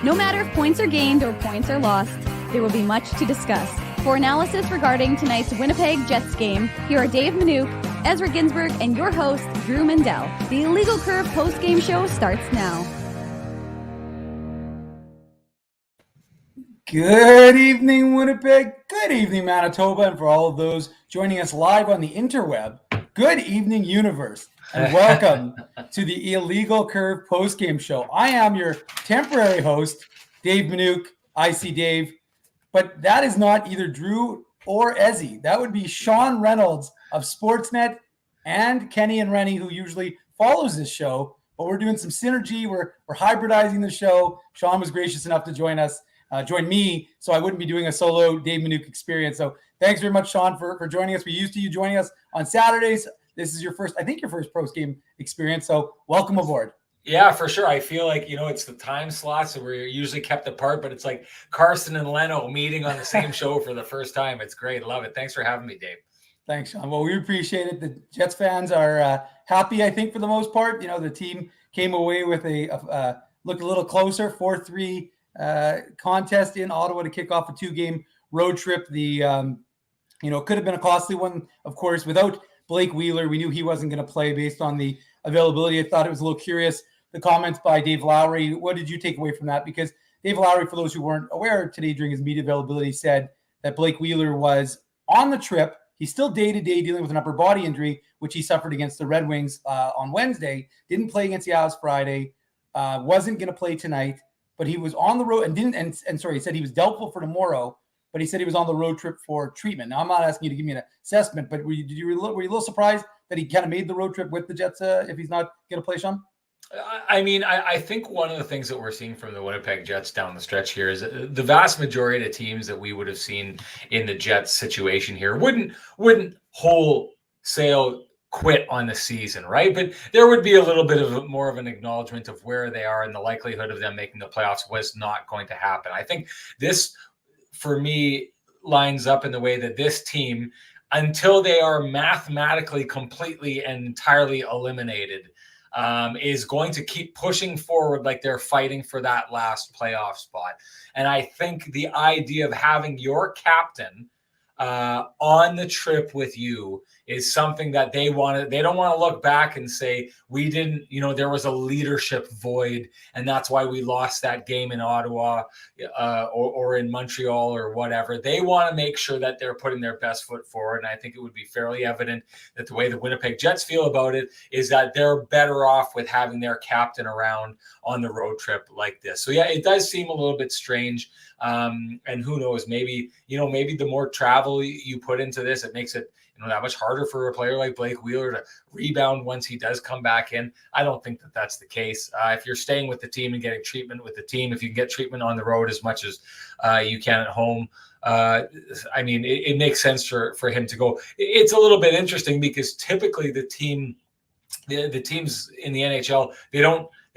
No matter if points are gained or points are lost, there will be much to discuss. For analysis regarding tonight's Winnipeg Jets game, here are Dave Manouk, Ezra Ginsburg, and your host, Drew Mandel. The Illegal Curve post-game show starts now. Good evening, Winnipeg. Good evening, Manitoba. And for all of those joining us live on the interweb, good evening, universe. And welcome to the Illegal Curve post-game show. I am your temporary host, Dave Manouk, IC Dave. But that is not either Drew or Ezzy. That would be Sean Reynolds of Sportsnet and Kenny and Rennie, who usually follows this show. But we're doing some synergy. We're hybridizing the show. Sean was gracious enough to join me, so I wouldn't be doing a solo Dave Manouk experience. So thanks very much, Sean, for joining us. We're used to you joining us on Saturdays. This is your first post-game experience. So welcome aboard. Yeah, for sure. I feel like, it's the time slots that we're usually kept apart, but it's like Carson and Leno meeting on the same show for the first time. It's great. Love it. Thanks for having me, Dave. Thanks, Sean. Well, we appreciate it. The Jets fans are happy, I think, for the most part. The team came away with looked a little closer, 4-3 contest in Ottawa to kick off a 2-game road trip. The it could have been a costly one, of course, without Blake Wheeler. We knew he wasn't going to play based on the availability. I thought it was a little curious, the comments by Dave Lowry. What did you take away from that? Because Dave Lowry, for those who weren't aware today during his media availability, said that Blake Wheeler was on the trip. He's still day-to-day dealing with an upper body injury, which he suffered against the Red Wings on Wednesday. Didn't play against the Avs Friday. Wasn't going to play tonight. But he was on the road he said he was doubtful for tomorrow, but he said he was on the road trip for treatment. Now, I'm not asking you to give me an assessment, but were you a little surprised that he kind of made the road trip with the Jets if he's not going to play, Sean? I think one of the things that we're seeing from the Winnipeg Jets down the stretch here is the vast majority of teams that we would have seen in the Jets situation here wouldn't wholesale quit on the season, right? But there would be a little bit of more of an acknowledgement of where they are, and the likelihood of them making the playoffs was not going to happen. I think this, for me, lines up in the way that this team, until they are mathematically completely and entirely eliminated, is going to keep pushing forward like they're fighting for that last playoff spot. And I think the idea of having your captain on the trip with you is something that they don't want to look back and say, we didn't, there was a leadership void and that's why we lost that game in Ottawa or in Montreal or whatever. They want to make sure that they're putting their best foot forward. And I think it would be fairly evident that the way the Winnipeg Jets feel about it is that they're better off with having their captain around on the road trip like this. So yeah, it does seem a little bit strange. And who knows, maybe the more travel you put into this, it makes it that much harder for a player like Blake Wheeler to rebound once he does come back in. I don't think that that's the case. If you're staying with the team and getting treatment with the team, if you can get treatment on the road as much as you can at home, it makes sense for him to go. It's a little bit interesting because typically the teams in the NHL, they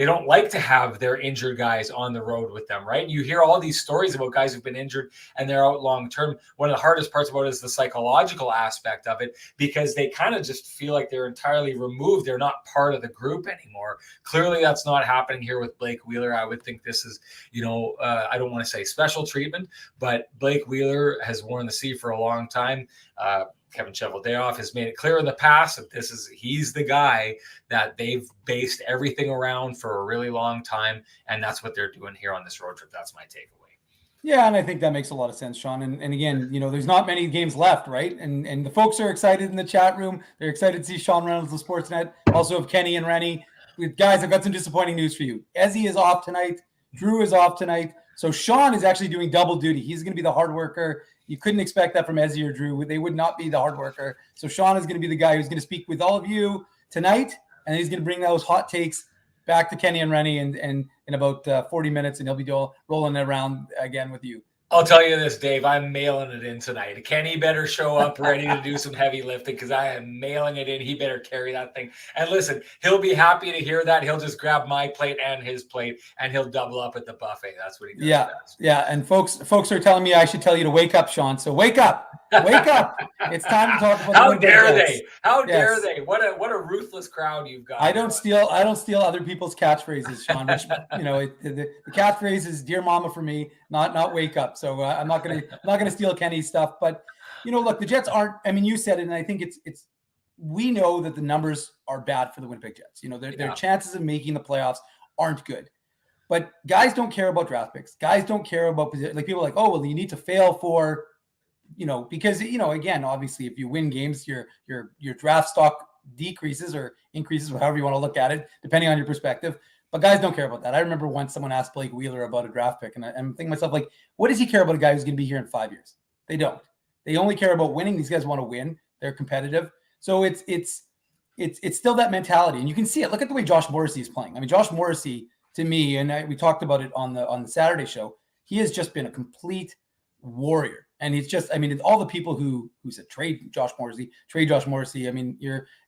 don't like to have their injured guys on the road with them, right? You hear all these stories about guys who've been injured and they're out long term. One of the hardest parts about it is the psychological aspect of it, because they kind of just feel like they're entirely removed. They're not part of the group anymore. Clearly, that's not happening here with Blake Wheeler. I would think this is, I don't want to say special treatment, but Blake Wheeler has worn the C for a long time. Kevin Cheveldayoff has made it clear in the past that he's the guy that they've based everything around for a really long time. And that's what they're doing here on this road trip. That's my takeaway. Yeah, and I think that makes a lot of sense, Sean. And again, there's not many games left, right? And the folks are excited in the chat room. They're excited to see Sean Reynolds of Sportsnet. Also have Kenny and Rennie. Guys, I've got some disappointing news for you. Ezzy is off tonight. Drew is off tonight. So Sean is actually doing double duty. He's going to be the hard worker. You couldn't expect that from Ezzy or Drew. They would not be the hard worker. So Sean is going to be the guy who's going to speak with all of you tonight, and he's going to bring those hot takes back to Kenny and Rennie and in about 40 minutes, and he'll be rolling around again with you. I'll tell you this, Dave, I'm mailing it in tonight. Kenny better show up ready to do some heavy lifting because I am mailing it in. He better carry that thing. And listen, he'll be happy to hear that. He'll just grab my plate and his plate, and he'll double up at the buffet. That's what he does. Yeah. And folks are telling me I should tell you to wake up, Sean. So wake up. Wake up. It's time to talk about How the Winnipeg dare Jets. they? How dare Yes. they? What a ruthless crowd you've got. I don't steal other people's catchphrases, Sean. Which, the catchphrase is "Dear Mama" for me, not "Wake up." So I'm not gonna steal Kenny's stuff. But look, the Jets aren't. I mean, you said it, and I think it's. We know that the numbers are bad for the Winnipeg Jets. Their chances of making the playoffs aren't good. But guys don't care about draft picks. Guys don't care about position. Like, people are like, oh, well, you need to fail for, because again, obviously, if you win games, your draft stock decreases or increases, however you want to look at it, depending on your perspective. But guys don't care about that. I remember once someone asked Blake Wheeler about a draft pick, and I'm thinking to myself, like, what does he care about a guy who's going to be here in 5 years? They don't. They only care about winning. These guys want to win. They're competitive. So it's still that mentality, and you can see it. Look at the way Josh Morrissey is playing. I mean, Josh Morrissey, to me, and we talked about it on the Saturday show, he has just been a complete warrior. And he's just, I mean, all the people who said trade Josh Morrissey. I mean,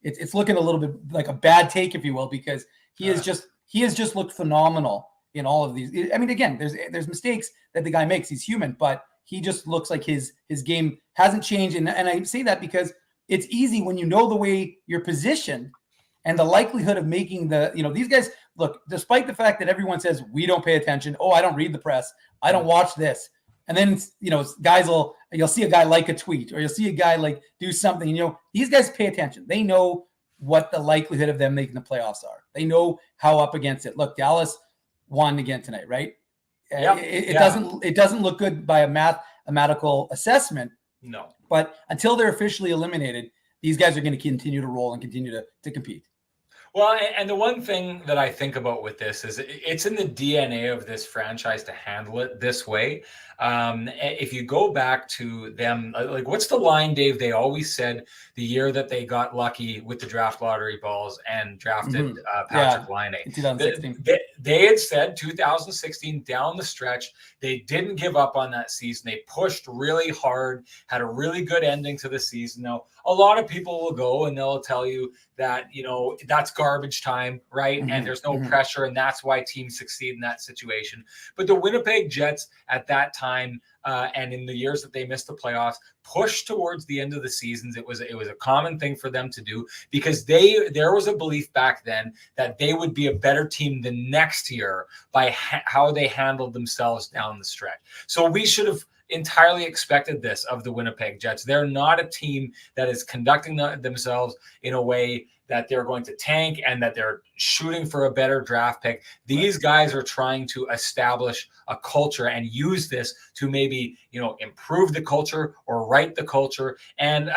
it's looking a little bit like a bad take, if you will, because he has just looked phenomenal in all of these. I mean, again, there's mistakes that the guy makes. He's human, but he just looks like his game hasn't changed. And I say that because it's easy when you know the way you're positioned and the likelihood of making these guys, look, despite the fact that everyone says we don't pay attention. Oh, I don't read the press. I don't watch this. And then, you'll see a guy like a tweet, or you'll see a guy like do something, these guys pay attention. They know what the likelihood of them making the playoffs are. They know how up against it. Look, Dallas won again tonight, right? Yep. It doesn't look good by a mathematical assessment. No. But until they're officially eliminated, these guys are going to continue to roll and continue to compete. Well, and the one thing that I think about with this is it's in the DNA of this franchise to handle it this way. If you go back to them, like, what's the line, Dave? They always said the year that they got lucky with the draft lottery balls and drafted Patrick Laine. In 2016. They had said 2016 down the stretch, they didn't give up on that season. They pushed really hard, had a really good ending to the season. Now, a lot of people will go and they'll tell you that, that's garbage time, right? Mm-hmm. And there's no pressure, and that's why teams succeed in that situation. But the Winnipeg Jets at that time, and in the years that they missed the playoffs, pushed towards the end of the seasons. It was a common thing for them to do, because there was a belief back then that they would be a better team the next year by how they handled themselves down the stretch. So we should have entirely expected this of the Winnipeg Jets. They're not a team that is conducting themselves in a way that they're going to tank and that they're shooting for a better draft pick. These guys are trying to establish a culture and use this to maybe, improve the culture or right the culture. And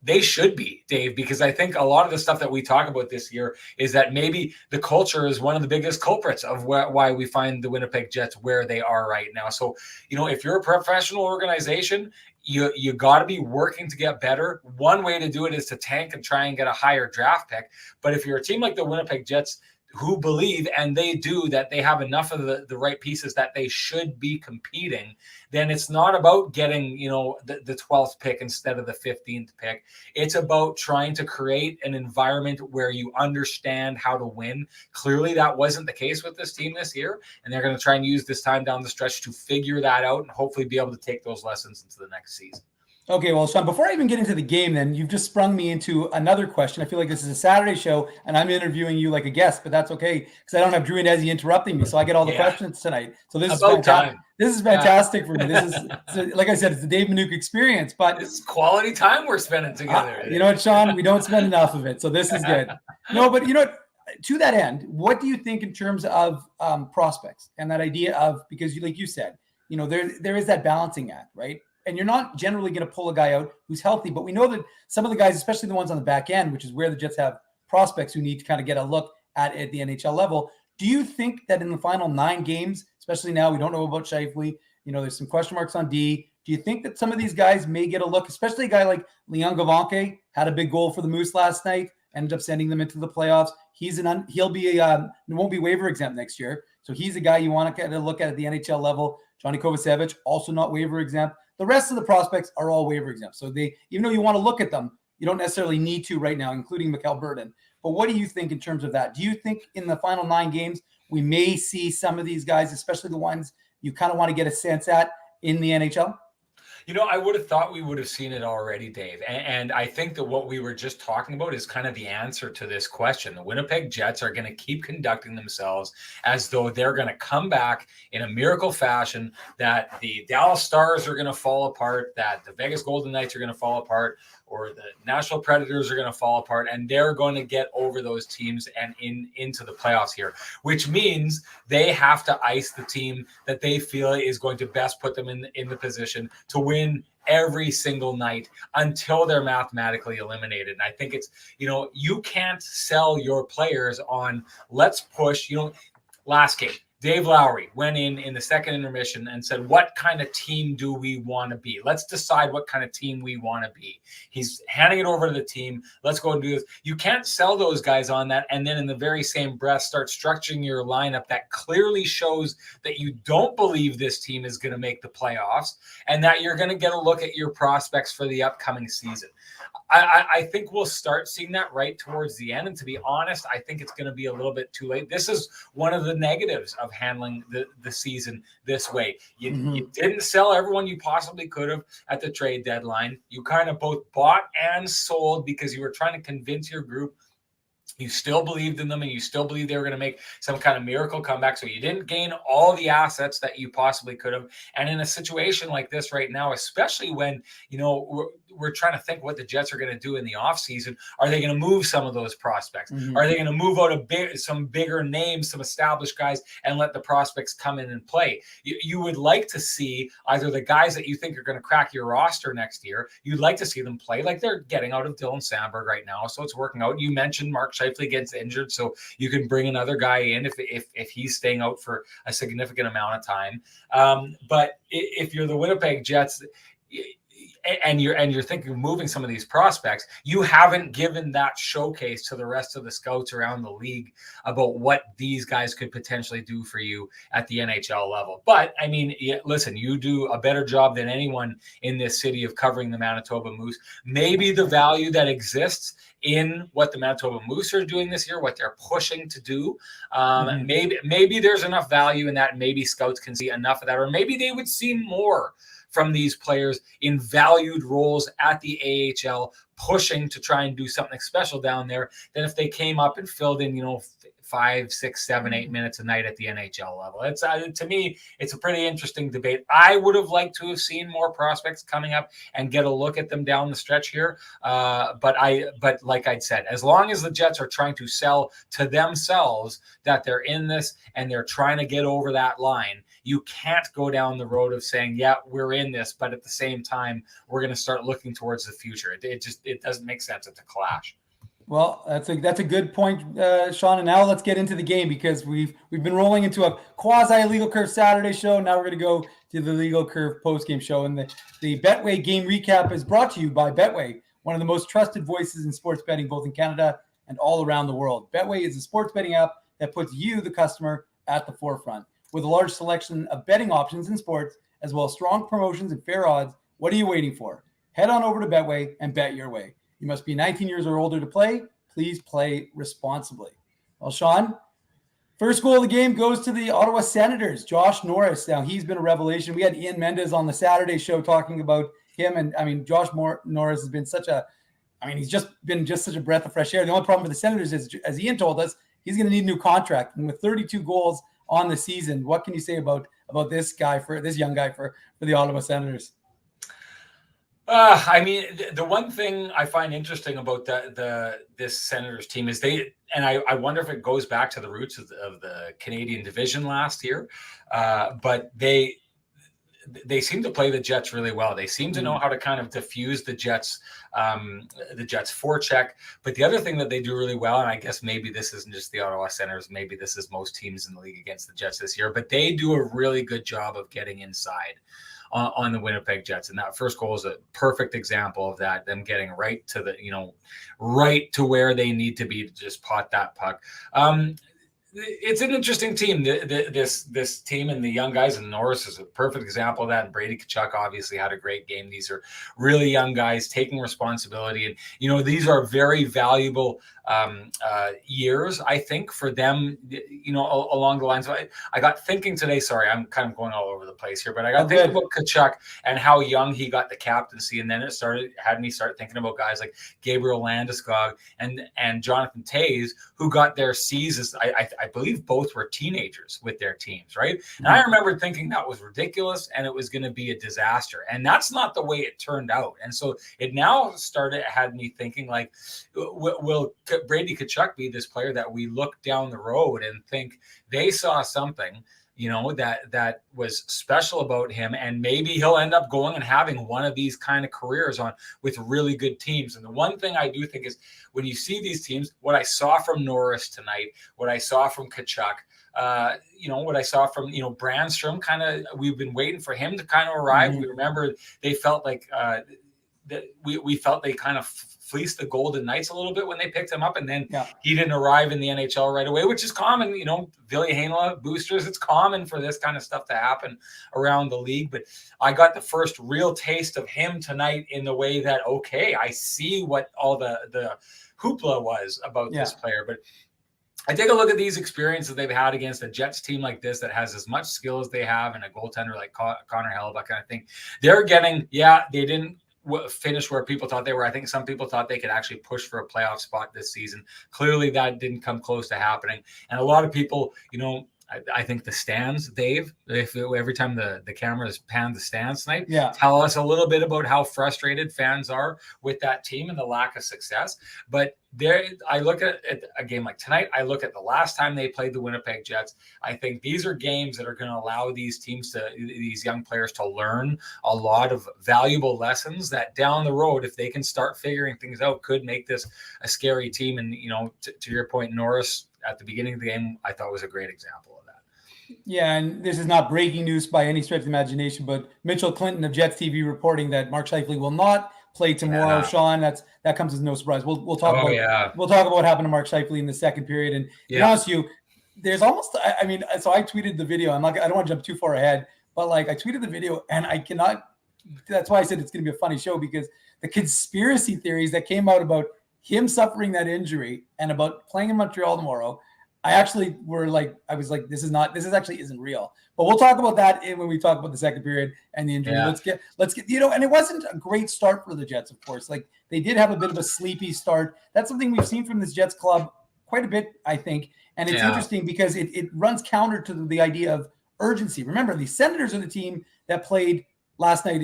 they should be, Dave, because I think a lot of the stuff that we talk about this year is that maybe the culture is one of the biggest culprits of why we find the Winnipeg Jets where they are right now. So, if you're a professional organization, you got to be working to get better. One way to do it is to tank and try and get a higher draft pick. But if you're a team like the Winnipeg Jets, who believe, and they do, that they have enough of the right pieces that they should be competing, then it's not about getting, the 12th pick instead of the 15th pick. It's about trying to create an environment where you understand how to win. Clearly, that wasn't the case with this team this year, and they're going to try and use this time down the stretch to figure that out and hopefully be able to take those lessons into the next season. Okay, well, Sean, before I even get into the game, then, you've just sprung me into another question. I feel like this is a Saturday show, and I'm interviewing you like a guest, but that's okay, because I don't have Drew and Ezzy interrupting me, so I get all the questions tonight. So this is fantastic. This is fantastic for me. This is, like I said, it's the Dave Manouk experience, but it's quality time we're spending together. You know what, Sean? We don't spend enough of it, so this is good. No, but to that end, what do you think in terms of prospects and that idea of, because like you said, there is that balancing act, right? And you're not generally going to pull a guy out who's healthy, but we know that some of the guys, especially the ones on the back end, which is where the Jets have prospects who need to kind of get a look at the NHL level. Do you think that in the final 9 games, especially now, we don't know about Scheifele, there's some question marks on D. Do you think that some of these guys may get a look, especially a guy like Leon Gawanke, had a big goal for the Moose last night, ended up sending them into the playoffs. He'll be won't be waiver exempt next year. So he's a guy you want to get a look at the NHL level. Johnny Kovacevic, also not waiver exempt. The rest of the prospects are all waiver exempt. So even though you want to look at them, you don't necessarily need to right now, including Mikkel Burden. But what do you think in terms of that? Do you think in the final 9 games, we may see some of these guys, especially the ones you kind of want to get a sense at in the NHL? I would have thought we would have seen it already, Dave. And I think that what we were just talking about is kind of the answer to this question. The Winnipeg Jets are going to keep conducting themselves as though they're going to come back in a miracle fashion, that the Dallas Stars are going to fall apart, that the Vegas Golden Knights are going to fall apart, or the Nashville Predators are going to fall apart, and they're going to get over those teams and into the playoffs here, which means they have to ice the team that they feel is going to best put them in the position to win every single night until they're mathematically eliminated. And I think it's, you can't sell your players on let's push, last game. Dave Lowry went in the second intermission and said, what kind of team do we want to be? Let's decide what kind of team we want to be. He's handing it over to the team. Let's go and do this. You can't sell those guys on that and then in the very same breath start structuring your lineup that clearly shows that you don't believe this team is going to make the playoffs and that you're going to get a look at your prospects for the upcoming season. I think we'll start seeing that right towards the end. And to be honest, I think it's going to be a little bit too late. This is one of the negatives of handling the season this way. You didn't sell everyone you possibly could have at the trade deadline. You kind of both bought and sold because you were trying to convince your group you still believed in them and you still believed they were going to make some kind of miracle comeback. So you didn't gain all the assets that you possibly could have. And in a situation like this right now, especially when, we're trying to think what the Jets are going to do in the offseason. Are they going to move some of those prospects? Are they going to move out some bigger names, some established guys, and let the prospects come in and play? You would like to see either the guys that you think are going to crack your roster next year, you'd like to see them play like they're getting out of Dylan Sandberg right now. So it's working out. You mentioned Mark Scheifele gets injured, so you can bring another guy in if he's staying out for a significant amount of time. But if you're the Winnipeg Jets, and you're thinking of moving some of these prospects, you haven't given that showcase to the rest of the scouts around the league about what these guys could potentially do for you at the NHL level. But I mean, listen, you do a better job than anyone in this city of covering the Manitoba Moose. Maybe the value that exists in what the Manitoba Moose are doing this year, what they're pushing to do, maybe there's enough value in that. Maybe scouts can see enough of that, or maybe they would see more from these players in valued roles at the AHL, pushing to try and do something special down there than if they came up and filled in, 5, 6, 7, 8 minutes a night at the NHL level. It's to me, it's a pretty interesting debate. I would have liked to have seen more prospects coming up and get a look at them down the stretch here. But like I'd said, as long as the Jets are trying to sell to themselves that they're in this and they're trying to get over that line, you can't go down the road of saying, yeah, we're in this, but at the same time, we're going to start looking towards the future. It doesn't make sense. It's a clash. Well, that's a good point, Sean. And now let's get into the game because we've been rolling into a quasi Legal Curve Saturday show. Now we're going to go to the Legal Curve postgame show. And the Betway game recap is brought to you by Betway, one of the most trusted voices in sports betting, both in Canada and all around the world. Betway is a sports betting app that puts you, the customer, at the forefront. With a large selection of betting options in sports, as well as strong promotions and fair odds, what are you waiting for? Head on over to Betway and bet your way. You must be 19 years or older to play. Please play responsibly. Well, Sean, first goal of the game goes to the Ottawa Senators, Josh Norris. Now, he's been a revelation. We had Ian Mendez on the Saturday show talking about him. And, I mean, Josh Norris has been he's just been such a breath of fresh air. The only problem with the Senators is, as Ian told us, he's going to need a new contract. And with 32 goals on the season, what can you say about this young guy for the Ottawa Senators? I mean, the one thing I find interesting about this Senators team is I wonder if it goes back to the roots of the Canadian division last year, but they seem to play the Jets really well. They seem to know how to kind of diffuse the Jets forecheck. But the other thing that they do really well, and I guess maybe this isn't just the Ottawa Senators, maybe this is most teams in the league against the Jets this year, but they do a really good job of getting inside on the Winnipeg Jets. And that first goal is a perfect example of that, them getting right to right to where they need to be to just pot that puck. it's an interesting team. This team and the young guys, and Norris is a perfect example of that. And Brady Tkachuk obviously had a great game. These are really young guys taking responsibility, and these are very valuable years, I think, for them. Along the lines of I got thinking today. Sorry, I'm kind of going all over the place here, but I got thinking about Tkachuk and how young he got the captaincy, and then it had me start thinking about guys like Gabriel Landeskog and Jonathan Toews, who got their seasons. I believe both were teenagers with their teams, right? And I remember thinking that was ridiculous and it was going to be a disaster. And that's not the way it turned out. And so it now had me thinking, like, will Brady Tkachuk be this player that we look down the road and think they saw something, that was special about him, and maybe he'll end up going and having one of these kind of careers with really good teams. And the one thing I do think is, when you see these teams, what I saw from Norris tonight, what I saw from Tkachuk, what I saw from, Brandstrom, kind of, we've been waiting for him to kind of arrive. Mm-hmm. We remember they felt like that we felt they kind of fleeced the Golden Knights a little bit when they picked him up, and then he didn't arrive in the NHL right away, which is common. Ville Heinola boosters, it's common for this kind of stuff to happen around the league. But I got the first real taste of him tonight in the way that, okay, I see what all the hoopla was about this player. But I take a look at these experiences they've had against a Jets team like this that has as much skill as they have, and a goaltender like Connor Hellebuyck. And I think they're getting, they didn't finish where people thought they were. I think some people thought they could actually push for a playoff spot this season. Clearly that didn't come close to happening. And a lot of people, I think the stands, Dave, every time the cameras pan the stands tonight, tell us a little bit about how frustrated fans are with that team and the lack of success. But I look at a game like tonight. I look at the last time they played the Winnipeg Jets. I think these are games that are going to allow these young players to learn a lot of valuable lessons that down the road, if they can start figuring things out, could make this a scary team. And, to your point, Norris at the beginning of the game, I thought was a great example of that. Yeah, and this is not breaking news by any stretch of the imagination, but Mitchell Clinton of Jets TV reporting that Mark Scheifele will not play tomorrow. Sean, that comes as no surprise. We'll talk about we'll talk about what happened to Mark Scheifele in the second period. And to be honest with you, there's almost, so I tweeted the video. I don't want to jump too far ahead, but I tweeted the video, and I cannot. That's why I said it's going to be a funny show, because the conspiracy theories that came out about him suffering that injury and about playing in Montreal tomorrow, I was like, this actually isn't real. But we'll talk about that when we talk about the second period and the injury. Let's get, and it wasn't a great start for the Jets, of course. Like, they did have a bit of a sleepy start. That's something we've seen from this Jets club quite a bit, I think. And it's interesting because it runs counter to the idea of urgency. Remember, the Senators are the team that played last night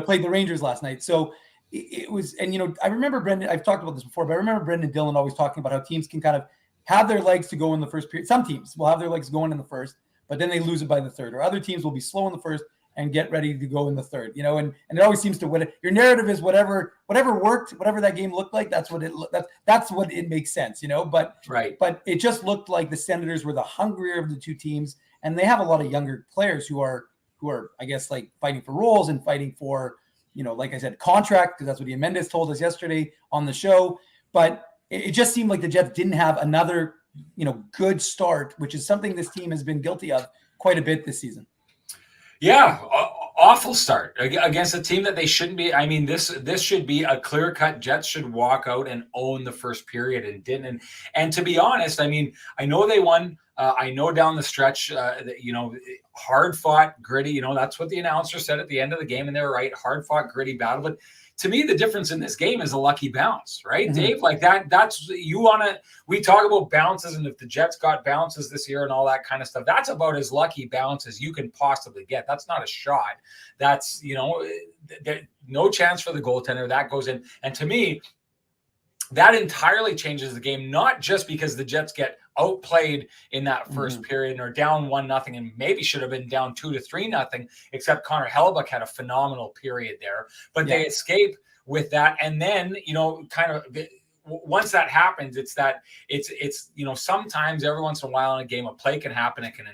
played the Rangers last night. So it was, and I remember Brendan, I've talked about this before, but I remember Brendan Dillon always talking about how teams can kind of have their legs to go in the first period. Some teams will have their legs going in the first, but then they lose it by the third. Or other teams will be slow in the first and get ready to go in the third. And it always seems to win. Your narrative is whatever worked, whatever that game looked like. That's what it makes sense. But it just looked like the Senators were the hungrier of the two teams, and they have a lot of younger players who are I guess like fighting for roles and fighting for like I said, contract, because that's what Ian Mendes told us yesterday on the show. But it just seemed like the Jets didn't have another, good start, which is something this team has been guilty of quite a bit this season. Yeah, awful start against a team that they shouldn't be. I mean, this should be a clear-cut. Jets should walk out and own the first period, and didn't. And to be honest, I mean, I know they won. I know down the stretch, hard-fought, gritty. That's what the announcer said at the end of the game, and they were right. Hard-fought, gritty battle, but to me, the difference in this game is a lucky bounce, right, mm-hmm. Dave? Like we talk about bounces, and if the Jets got bounces this year and all that kind of stuff, that's about as lucky bounce as you can possibly get. That's not a shot. That's, no chance for the goaltender. That goes in. And to me, that entirely changes the game, not just because the Jets get outplayed in that first mm-hmm. period and are down 1-0 and maybe should have been down 2-3-0, except Connor Hellebuyck had a phenomenal period there, but they escape with that. And then, once that happens, it's sometimes every once in a while in a game, a play can happen. It can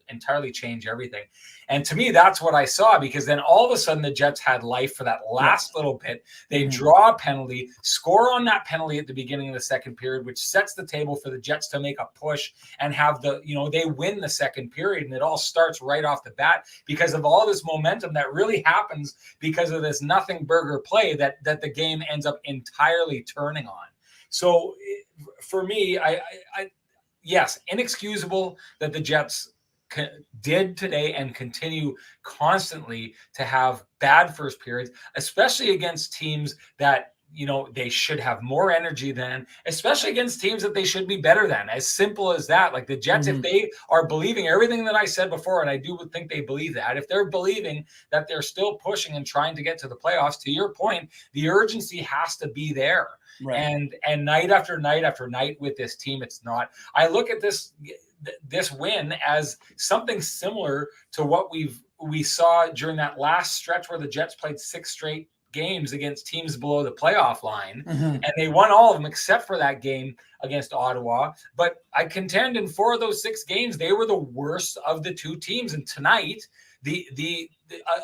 entirely change everything. And to me, that's what I saw, because then all of a sudden the Jets had life for that last little bit. They draw a penalty, score on that penalty at the beginning of the second period, which sets the table for the Jets to make a push and have they win the second period. And it all starts right off the bat because of all this momentum that really happens because of this nothing burger play that the game ends up entirely turning on. So for me, yes, inexcusable that the Jets did today and continue constantly to have bad first periods, especially against teams that they should have more energy than, especially against teams that they should be better than. As simple as that. Like the Jets, if they are believing everything that I said before, and I do think they believe that, if they're believing that they're still pushing and trying to get to the playoffs, to your point, the urgency has to be there. Right. And night after night after night with this team, it's not. I look at this win as something similar to what we saw during that last stretch where the Jets played 6 straight games against teams below the playoff line, and they won all of them except for that game against Ottawa. But I contend in 4 of those 6 games, they were the worst of the 2 teams. And tonight,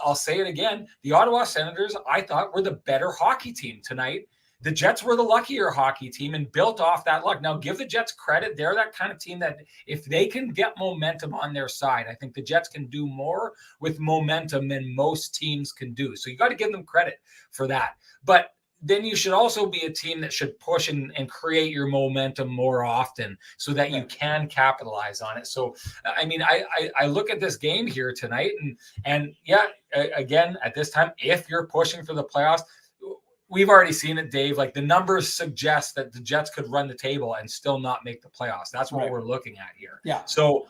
I'll say it again, the Ottawa Senators, I thought, were the better hockey team tonight. The Jets were the luckier hockey team and built off that luck. Now, give the Jets credit. They're that kind of team that if they can get momentum on their side, I think the Jets can do more with momentum than most teams can do. So you got to give them credit for that. But then you should also be a team that should push and create your momentum more often so that you can capitalize on it. So, I mean, I look at this game here tonight and yeah, again, at this time, if you're pushing for the playoffs, we've already seen it, Dave. Like the numbers suggest that the Jets could run the table and still not make the playoffs. That's what we're looking at here. Yeah. So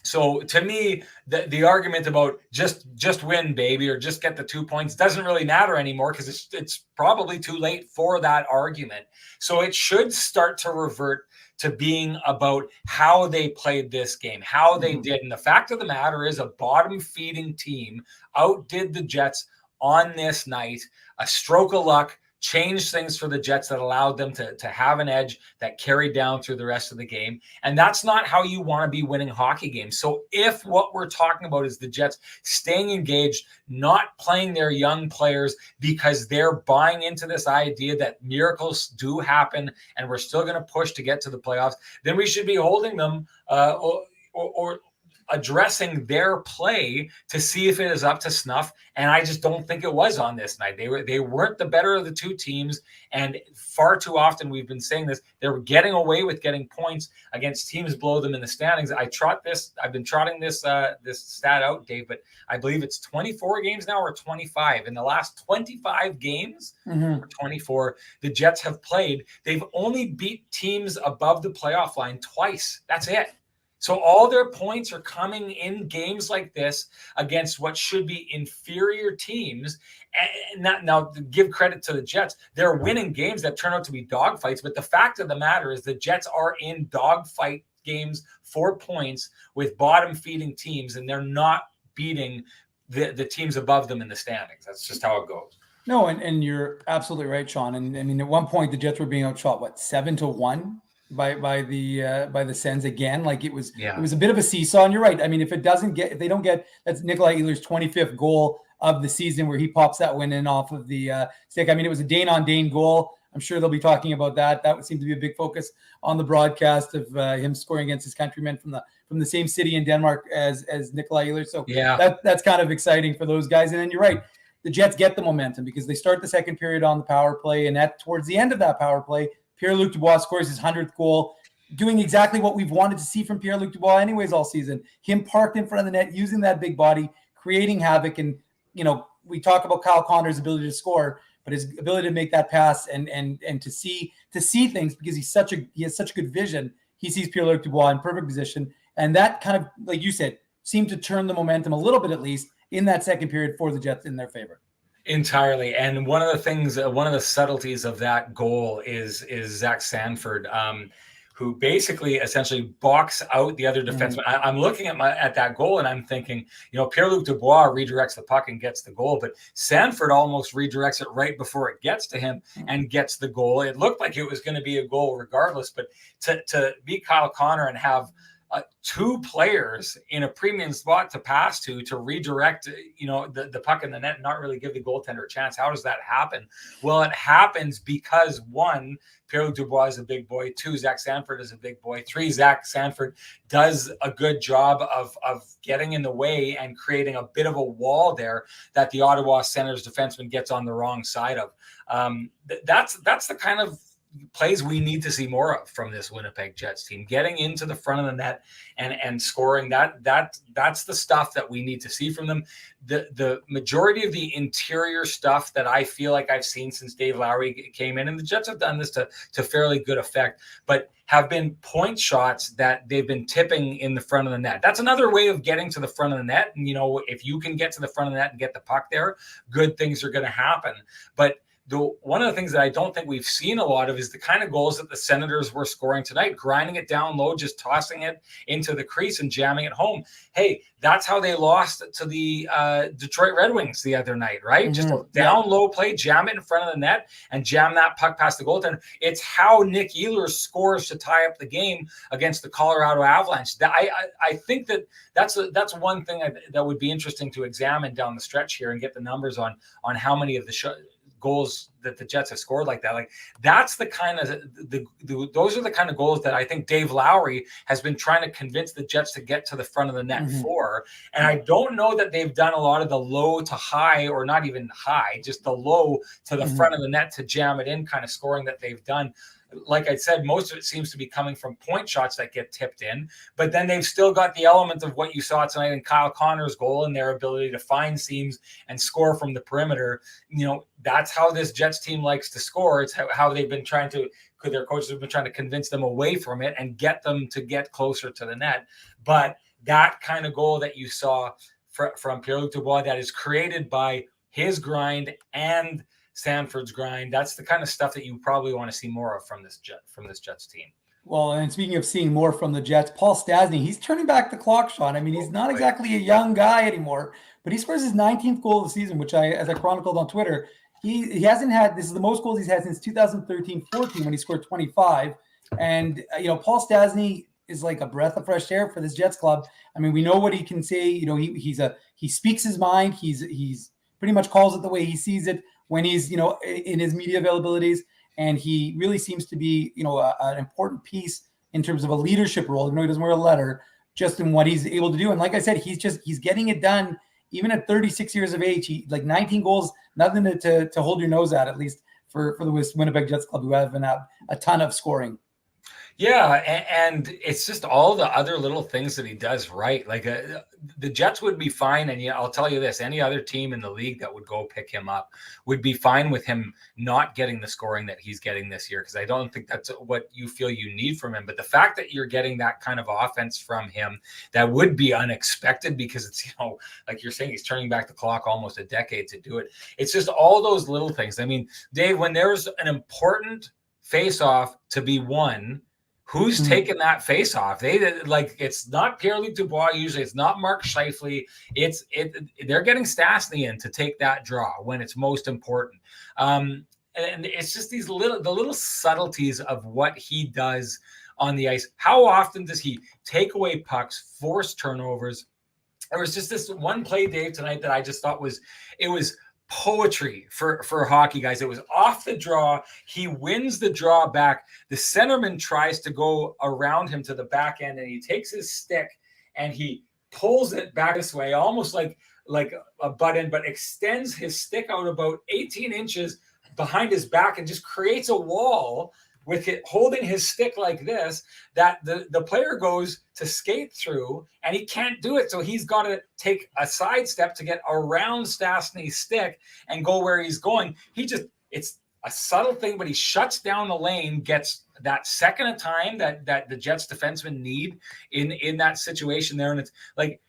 to me, the argument about just win, baby, or just get the 2 points doesn't really matter anymore because it's probably too late for that argument. So it should start to revert to being about how they played this game, how they did. And the fact of the matter is a bottom-feeding team outdid the Jets on this night. A stroke of luck changed things for the Jets that allowed them to have an edge that carried down through the rest of the game. And that's not how you want to be winning hockey games. So if what we're talking about is the Jets staying engaged, not playing their young players because they're buying into this idea that miracles do happen and we're still going to push to get to the playoffs, then we should be holding them or addressing their play to see if it is up to snuff. And I just don't think it was on this night. They weren't the better of the 2 teams. And far too often we've been saying this, they were getting away with getting points against teams below them in the standings. I've been trotting this stat out, Dave, but I believe it's 24 games now or 25. In the last 25 games or 24, the Jets have played. They've only beat teams above the playoff line twice. That's it. So all their points are coming in games like this against what should be inferior teams. And now, to give credit to the Jets, they're winning games that turn out to be dogfights. But the fact of the matter is the Jets are in dogfight games for points with bottom-feeding teams, and they're not beating the teams above them in the standings. That's just how it goes. No, and you're absolutely right, Sean. And I mean, at one point, the Jets were being outshot, 7-1? By the Sens again. Like it was a bit of a seesaw. And you're right. I mean, if they don't get that's Nikolai Ehlers' 25th goal of the season where he pops that one in off of the stick. I mean, it was a Dane-on-Dane goal. I'm sure they'll be talking about that. That would seem to be a big focus on the broadcast of him scoring against his countrymen from the same city in Denmark as Nikolai Ehlers. So that's kind of exciting for those guys. And then you're right. The Jets get the momentum because they start the second period on the power play, and towards the end of that power play, Pierre-Luc Dubois scores his 100th goal, doing exactly what we've wanted to see from Pierre-Luc Dubois anyways all season. Him parked in front of the net, using that big body, creating havoc. And, we talk about Kyle Connor's ability to score, but his ability to make that pass and to see things because he has such good vision. He sees Pierre-Luc Dubois in perfect position. And that kind of, like you said, seemed to turn the momentum a little bit, at least in that second period for the Jets in their favor. Entirely. And one of the subtleties of that goal is Zach Sanford, who basically essentially box out the other defenseman. I'm looking at that goal and I'm thinking, Pierre-Luc Dubois redirects the puck and gets the goal, but Sanford almost redirects it right before it gets to him and gets the goal. It looked like it was going to be a goal regardless, but to beat Kyle Connor and have two players in a premium spot to pass to redirect, the puck in the net and not really give the goaltender a chance. How does that happen? Well, it happens because one, Pierre-Luc Dubois is a big boy. Two, Zach Sanford is a big boy. Three, Zach Sanford does a good job of getting in the way and creating a bit of a wall there that the Ottawa Senators defenseman gets on the wrong side of. That's the kind of plays we need to see more of from this Winnipeg Jets team, getting into the front of the net and scoring. That's the stuff that we need to see from them. The majority of the interior stuff that I feel like I've seen since Dave Lowry came in, and the Jets have done this to fairly good effect, but have been point shots that they've been tipping in the front of the net. That's another way of getting to the front of the net. And, if you can get to the front of the net and get the puck there, good things are going to happen. But one of the things that I don't think we've seen a lot of is the kind of goals that the Senators were scoring tonight, grinding it down low, just tossing it into the crease and jamming it home. Hey, that's how they lost to the Detroit Red Wings the other night, right? Mm-hmm. Just a down low play, jam it in front of the net and jam that puck past the goaltender. It's how Nick Ehlers scores to tie up the game against the Colorado Avalanche. I think that's one thing that would be interesting to examine down the stretch here and get the numbers on how many of the goals that the Jets have scored like that. Like, that's the kind of those are the kind of goals that I think Dave Lowry has been trying to convince the Jets to get to the front of the net for. And I don't know that they've done a lot of the low to high, or not even high, just the low to the front of the net to jam it in kind of scoring that they've done. Like I said, most of it seems to be coming from point shots that get tipped in, but then they've still got the element of what you saw tonight in Kyle Connor's goal and their ability to find seams and score from the perimeter. That's how this Jets team likes to score. It's how they've been trying to, their coaches have been trying to convince them away from it and get them to get closer to the net. But that kind of goal that you saw from Pierre-Luc Dubois, that is created by his grind and Sanford's grind, that's the kind of stuff that you probably want to see more of from this Jets team. Well, and speaking of seeing more from the Jets, Paul Stastny, he's turning back the clock, Sean. I mean, he's not exactly a young guy anymore, but he scores his 19th goal of the season, which as I chronicled on Twitter, he hasn't had, this is the most goals he's had since 2013-14 when he scored 25. And, Paul Stastny is like a breath of fresh air for this Jets club. I mean, we know what he can say. He speaks his mind. He's pretty much calls it the way he sees it when he's, in his media availabilities. And he really seems to be, an important piece in terms of a leadership role. Even though he doesn't wear a letter, just in what he's able to do. And like I said, he's getting it done even at 36 years of age. He 19 goals, nothing to hold your nose at least for the Winnipeg Jets club, who haven't had a ton of scoring. Yeah, and it's just all the other little things that he does right. Like the Jets would be fine, and I'll tell you this, any other team in the league that would go pick him up would be fine with him not getting the scoring that he's getting this year, because I don't think that's what you feel you need from him. But the fact that you're getting that kind of offense from him, that would be unexpected, because it's, like you're saying, he's turning back the clock almost a decade to do it. It's just all those little things. I mean, Dave, when there's an important face-off to be won, who's taking that face off? It's not Pierre-Luc Dubois. Usually it's not Mark Scheifele. They're getting Stastny in to take that draw when it's most important. And it's just the little subtleties of what he does on the ice. How often does he take away pucks, force turnovers? There was just this one play, Dave, tonight that I just thought was poetry for hockey guys. It was off the draw. He wins the draw back. The centerman tries to go around him to the back end, and he takes his stick and he pulls it back this way, almost like a butt end, but extends his stick out about 18 inches behind his back and just creates a wall with it holding his stick like this, that the player goes to skate through and he can't do it. So he's got to take a side step to get around Stastny's stick and go where he's going. It's a subtle thing, but he shuts down the lane, gets that second of time that the Jets defensemen need in that situation there. And it's like,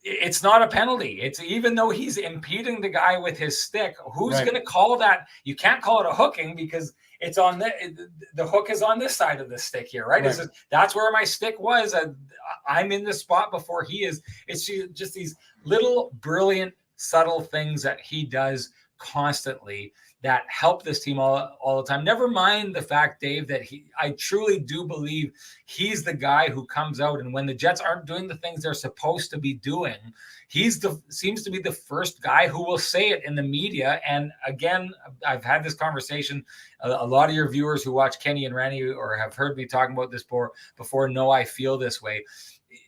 it's not a penalty. It's, even though he's impeding the guy with his stick, who's going to call that? You can't call it a hooking, because it's on the hook is on this side of the stick here, right? That's where my stick was. I'm in the spot before he is. It's just these little brilliant, subtle things that he does constantly that help this team all the time. Never mind the fact, Dave, that I truly do believe he's the guy who comes out, and when the Jets aren't doing the things they're supposed to be doing, seems to be the first guy who will say it in the media. And again, I've had this conversation. A lot of your viewers who watch Kenny and Randy or have heard me talking about this before know I feel this way.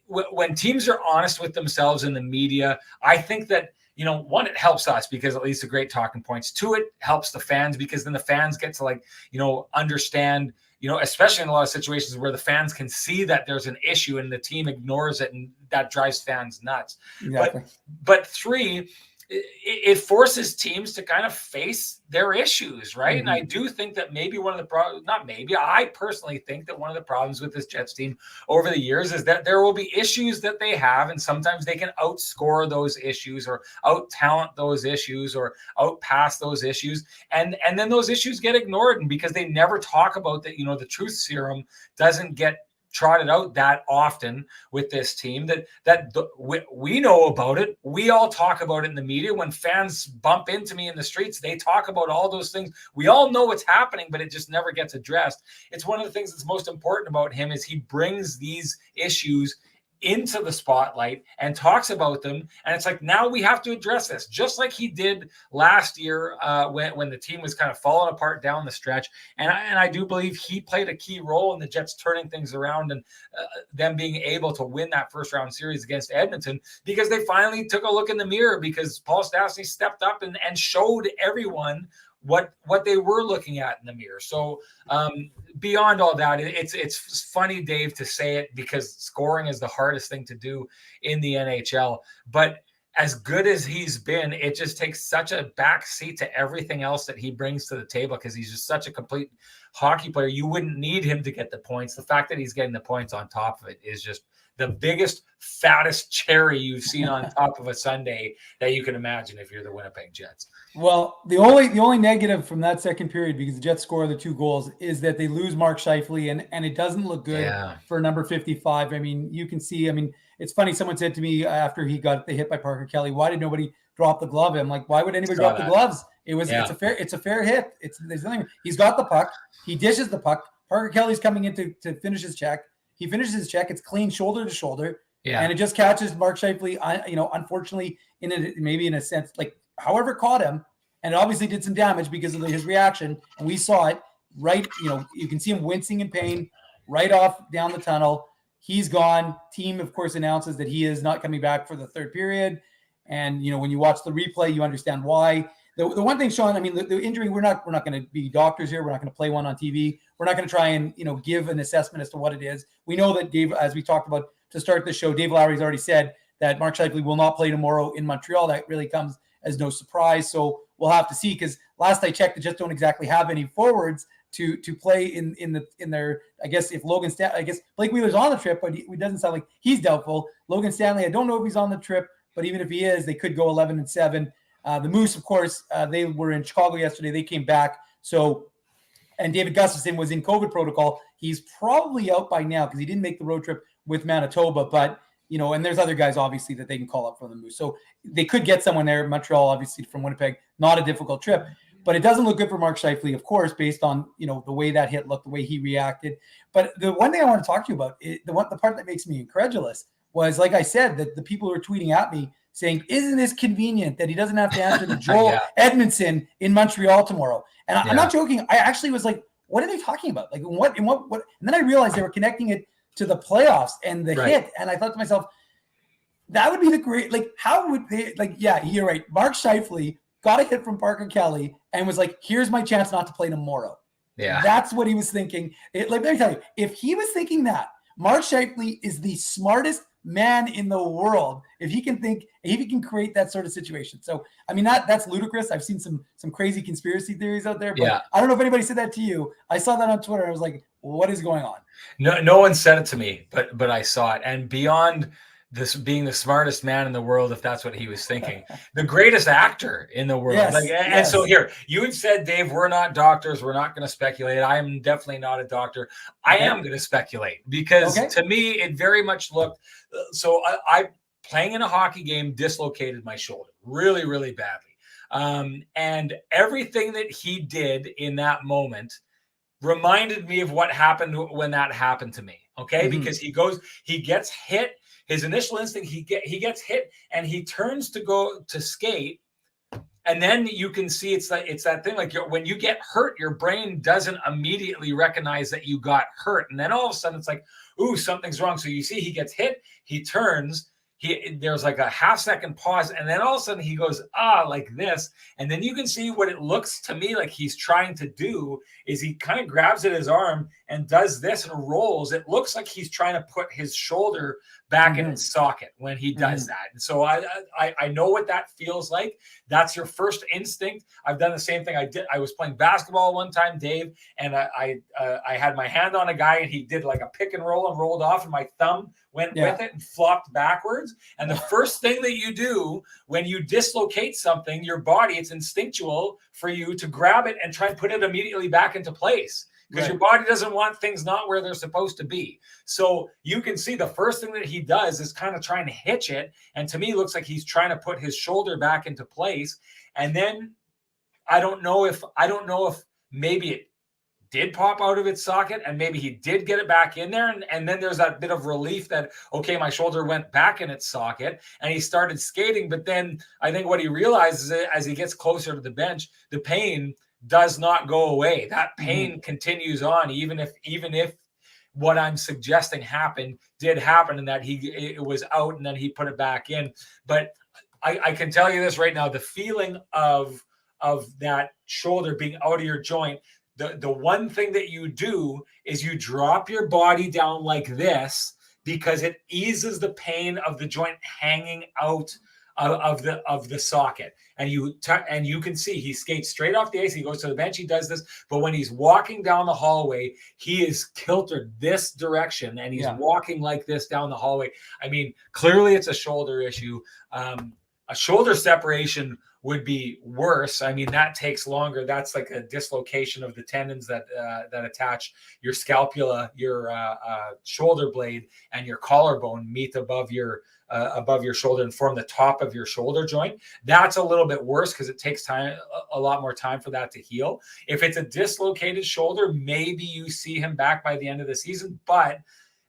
When teams are honest with themselves in the media, I think that, one, it helps us because it leads to great talking points. Two, it helps the fans because then the fans get to understand, especially in a lot of situations where the fans can see that there's an issue and the team ignores it, and that drives fans nuts. Exactly. But three, it forces teams to kind of face their issues, right? Mm-hmm. And I do think that maybe I personally think that one of the problems with this Jets team over the years is that there will be issues that they have, and sometimes they can outscore those issues or out-talent those issues or outpass those issues. And then those issues get ignored, and because they never talk about that, the truth serum doesn't get trotted out that often with this team we know about it. We all talk about it in the media. When fans bump into me in the streets, they talk about all those things. We all know what's happening, but it just never gets addressed. It's one of the things that's most important about him is he brings these issues into the spotlight and talks about them. And it's like, now we have to address this, just like he did last year when the team was kind of falling apart down the stretch. And I do believe he played a key role in the Jets turning things around and them being able to win that first round series against Edmonton, because they finally took a look in the mirror, because Paul Stastny stepped up and showed everyone what they were looking at in the mirror. So beyond all that, it's funny, Dave, to say it, because scoring is the hardest thing to do in the NHL. But as good as he's been, it just takes such a backseat to everything else that he brings to the table, because he's just such a complete hockey player. You wouldn't need him to get the points. The fact that he's getting the points on top of it is just the biggest, fattest cherry you've seen on top of a Sunday that you can imagine if you're the Winnipeg Jets. Well, the only negative from that second period, because the Jets score the 2 goals, is that they lose Mark Scheifele, and it doesn't look good for number 55. I mean, you can see, it's funny. Someone said to me after he got the hit by Parker Kelly, why did nobody drop the glove? I'm like, why would anybody drop the gloves? It's a fair hit. There's nothing. He's got the puck. He dishes the puck. Parker Kelly's coming in to finish his check. He finishes his check. It's clean shoulder to shoulder. Yeah. And it just catches Mark Scheifele, unfortunately, maybe in a sense, like however it caught him. And it obviously did some damage because of his reaction. And we saw it right. You can see him wincing in pain right off down the tunnel. He's gone. Team, of course, announces that he is not coming back for the third period. And, when you watch the replay, you understand why. The one thing, Sean, the injury, we're not going to be doctors here. We're not going to play one on TV. We're not going to try and, give an assessment as to what it is. We know that Dave, as we talked about to start the show, Dave Lowry's already said that Mark Scheifele will not play tomorrow in Montreal. That really comes as no surprise. So we'll have to see, because last I checked, they just don't exactly have any forwards to play in their, I guess, if Logan Stanley, I guess Blake Wheeler's on the trip, but it doesn't sound like he's doubtful. Logan Stanley, I don't know if he's on the trip, but even if he is, they could go 11-7. The Moose, of course, they were in Chicago yesterday. They came back. So, and David Gustafsson was in COVID protocol. He's probably out by now because he didn't make the road trip with Manitoba. But, and there's other guys, obviously, that they can call up from the Moose. So they could get someone there. Montreal, obviously, from Winnipeg, not a difficult trip. But it doesn't look good for Mark Scheifele, of course, based on, the way that hit looked, the way he reacted. But the one thing I want to talk to you about, the part that makes me incredulous was, like I said, that the people who are tweeting at me saying, isn't this convenient that he doesn't have to answer to Joel Edmondson in Montreal tomorrow? And I'm not joking. I actually was like, what are they talking about? Like, what? And then I realized they were connecting it to the playoffs and the hit. And I thought to myself, that would be the great, like, how would they, like, yeah, you're right. Mark Scheifele got a hit from Parker Kelly and was like, here's my chance not to play tomorrow. Yeah. That's what he was thinking. Let me tell you, if he was thinking that, Mark Scheifele is the smartest man in the world if he can create that sort of situation. So that's ludicrous. I've seen some crazy conspiracy theories out there, but I don't know if anybody said that to you. I saw that on Twitter. I was like, what is going on? No one said it to me, but I saw it. And beyond this being the smartest man in the world, if that's what he was thinking, the greatest actor in the world. And so here, you had said, Dave, we're not doctors. We're not going to speculate. I am definitely not a doctor. I am going to speculate because to me, it very much looked, so I playing in a hockey game, dislocated my shoulder really, really badly. And everything that he did in that moment reminded me of what happened when that happened to me. Okay. Because he gets hit. His initial instinct, he gets hit and he turns to go to skate. And then you can see it's that thing, like when you get hurt, your brain doesn't immediately recognize that you got hurt. And then all of a sudden it's like, ooh, something's wrong. So you see he gets hit, he turns, there's like a half-second pause, and then all of a sudden he goes, like this. And then you can see what it looks to me like he's trying to do is he kind of grabs at his arm and does this and rolls. It looks like he's trying to put his shoulder back in its socket when he does that. And so I know what that feels like. That's your first instinct. I've done the same thing. I was playing basketball one time, Dave, and I had my hand on a guy and he did like a pick and roll and rolled off, and my thumb went with it and flopped backwards. And the first thing that you do when you dislocate something, your body, it's instinctual for you to grab it and try and put it immediately back into place. Because your body doesn't want things not where they're supposed to be. So you can see the first thing that he does is kind of trying to hitch it. And to me, it looks like he's trying to put his shoulder back into place. And then I don't know if maybe it did pop out of its socket and maybe he did get it back in there. And then there's that bit of relief that, okay, my shoulder went back in its socket and he started skating. But then I think what he realizes as he gets closer to the bench, the pain does not go away. That pain continues on, even if what I'm suggesting did happen and that it was out and then he put it back in. But I can tell you this right now, the feeling of that shoulder being out of your joint, the one thing that you do is you drop your body down like this because it eases the pain of the joint hanging out of the socket. And you can see he skates straight off the ice. He goes to the bench. He does this. But when he's walking down the hallway, he is kiltered this direction and he's walking like this down the hallway. I mean, clearly it's a shoulder issue. A shoulder separation would be worse. I mean, that takes longer. That's like a dislocation of the tendons that attach your scapula, your shoulder blade, and your collarbone meet above your shoulder and form the top of your shoulder joint. That's a little bit worse because it takes a lot more time for that to heal. If it's a dislocated shoulder, maybe you see him back by the end of the season, but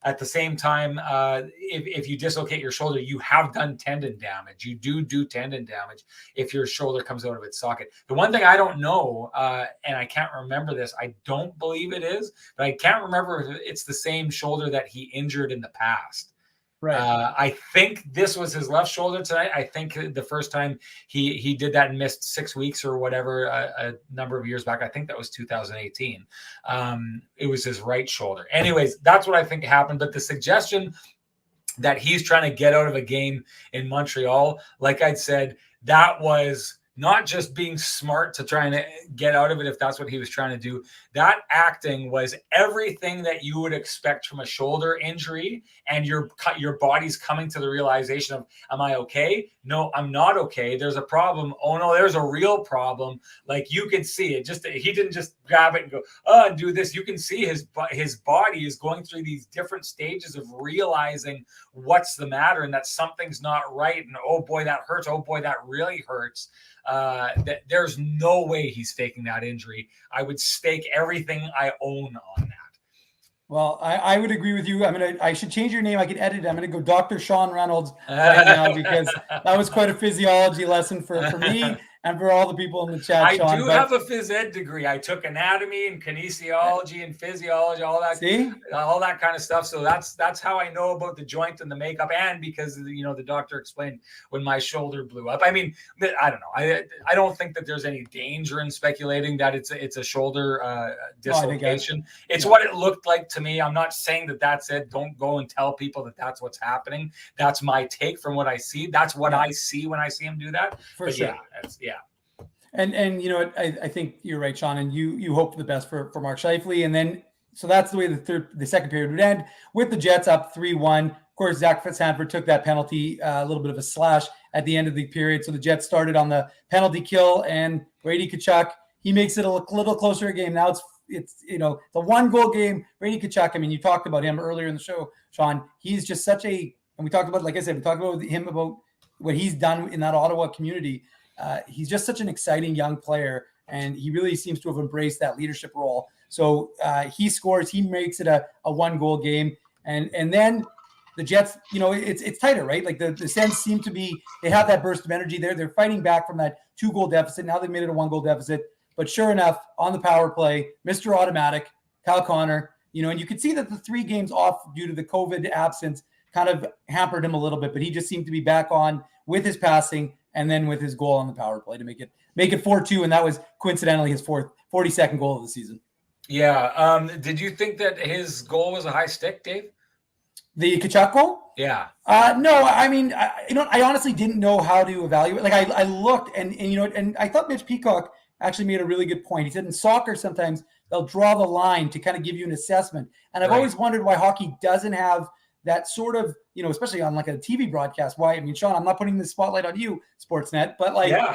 at the same time, if you dislocate your shoulder, you have done tendon damage. You do tendon damage if your shoulder comes out of its socket. The one thing I don't know, and I can't remember this, I don't believe it is, but I can't remember if it's the same shoulder that he injured in the past. Right. I think this was his left shoulder tonight. I think the first time he did that and missed 6 weeks or whatever a number of years back. I think that was 2018. It was his right shoulder. Anyways, that's what I think happened. But the suggestion that he's trying to get out of a game in Montreal, like I said, that was not just being smart to try and get out of it if that's what he was trying to do. That acting was everything that you would expect from a shoulder injury, and your body's coming to the realization of, am I okay? No, I'm not okay. There's a problem. Oh no, there's a real problem. Like you can see it. He didn't just grab it and go, and do this. You can see his body is going through these different stages of realizing what's the matter and that something's not right. And oh boy, that hurts. Oh boy, that really hurts. That there's no way he's faking that injury. I would stake everything I own on that. Well, I would agree with you. I should change your name. I can edit it. I'm going to go Dr. Sean Reynolds right now because that was quite a physiology lesson for me and for all the people in the chat. I do have a phys ed degree. I took anatomy and kinesiology and physiology, all that kind of stuff. So that's how I know about the joint and the makeup, and because the doctor explained when my shoulder blew up. I mean, I don't know. I don't think that there's any danger in speculating that it's a shoulder dislocation. It's what it looked like to me. I'm not saying that that's it. Don't go and tell people that that's what's happening. That's my take from what I see. That's what I see when I see him do that. For sure. Yeah. And I think you're right, Sean, and you hope for the best for Mark Scheifele. And then, so that's the way the second period would end, with the Jets up 3-1. Of course, Zach Sanford took that penalty, a little bit of a slash at the end of the period. So the Jets started on the penalty kill, and Brady Tkachuk, he makes it a little closer a game. Now it's the 1-goal game. Brady Tkachuk, I mean, you talked about him earlier in the show, Sean. He's just and we talked about, like I said, we talked about him, about what he's done in that Ottawa community. he's just such an exciting young player, and he really seems to have embraced that leadership role. So he scores, he makes it a 1-goal game, and then the Jets, it's tighter, right? Like the Sens seem to be, they have that burst of energy there. They're fighting back from that 2-goal deficit. Now they've made it a 1-goal deficit. But sure enough, on the power play, Mr. Automatic, Kyle Connor, and you could see that the 3 games off due to the COVID absence kind of hampered him a little bit, but he just seemed to be back on with his passing and then with his goal on the power play to make it 4-2. And that was coincidentally his 42nd goal of the season. Yeah. Did you think that his goal was a high stick, Dave? The Tkachuk goal? Yeah. No, I mean, I honestly didn't know how to evaluate. Like I looked and I thought Mitch Peacock actually made a really good point. He said in soccer, sometimes they'll draw the line to kind of give you an assessment. And I've always wondered why hockey doesn't have that sort of, especially on like a TV broadcast. Why? I mean, Sean, I'm not putting the spotlight on you, Sportsnet, but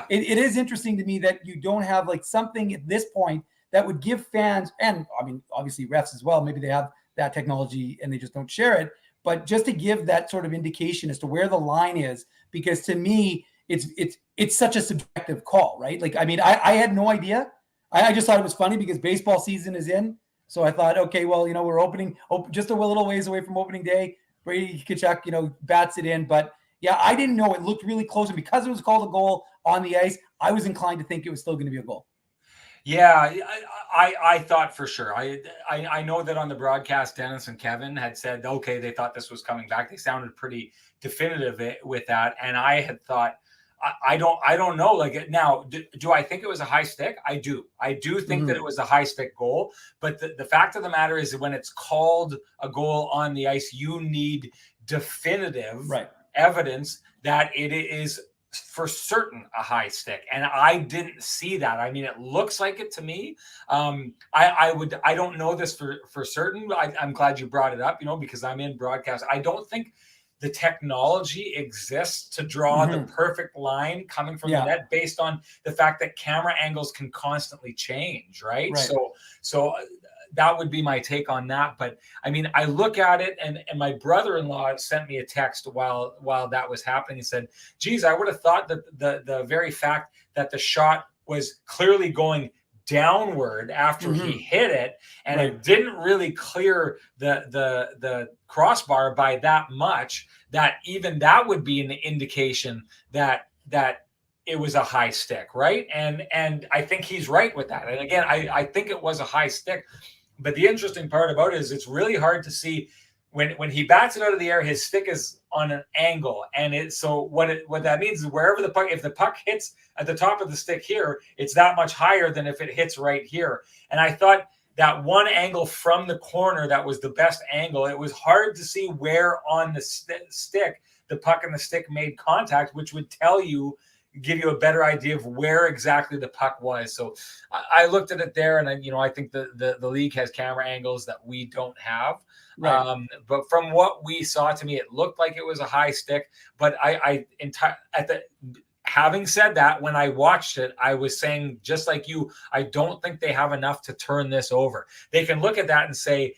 it is interesting to me that you don't have like something at this point that would give fans, and I mean, obviously refs as well, maybe they have that technology and they just don't share it, but just to give that sort of indication as to where the line is, because to me, it's such a subjective call, right? Like, I mean, I had no idea. I just thought it was funny because baseball season is in. So I thought, okay, well, we're opening just a little ways away from opening day. Brady Tkachuk, bats it in. But yeah, I didn't know. It looked really close. And because it was called a goal on the ice, I was inclined to think it was still going to be a goal. Yeah, I thought for sure. I know that on the broadcast, Dennis and Kevin had said, okay, they thought this was coming back. They sounded pretty definitive with that. And I had thought, I don't know. Like now, do I think it was a high stick? I do think that it was a high stick goal. But the fact of the matter is that when it's called a goal on the ice, you need definitive evidence that it is for certain a high stick, and I didn't see that. I mean, it looks like it to me. I don't know this for certain. I'm glad you brought it up, because I'm in broadcast. I don't think the technology exists to draw the perfect line coming from the net based on the fact that camera angles can constantly change, right? So that would be my take on that. But I mean, I look at it, and my brother-in-law sent me a text while that was happening and said, geez, I would have thought that the very fact that the shot was clearly going downward after he hit it, and it didn't really clear the crossbar by that much, that even that would be an indication that it was a high stick, right? And I think he's right with that. And again, I think it was a high stick. But the interesting part about it is it's really hard to see when he bats it out of the air, his stick is on an angle. And so what that means is wherever the puck, if the puck hits at the top of the stick here, it's that much higher than if it hits right here. And I thought that one angle from the corner, that was the best angle. It was hard to see where on the stick the puck and the stick made contact, which would give you a better idea of where exactly the puck was. So I looked at it there, and I think the league has camera angles that we don't have. Right. But from what we saw, to me, it looked like it was a high stick. But having said that, when I watched it, I was saying, just like you, I don't think they have enough to turn this over. They can look at that and say,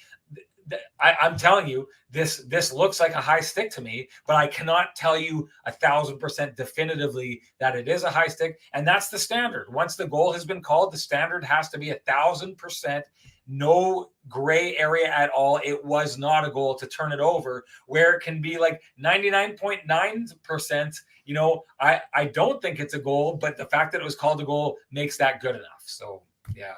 I'm telling you, this looks like a high stick to me, but I cannot tell you 1,000% definitively that it is a high stick. And that's the standard. Once the goal has been called, the standard has to be 1,000%, no gray area at all. It was not a goal to turn it over, where it can be like 99.9%. I don't think it's a goal, but the fact that it was called a goal makes that good enough. So, yeah.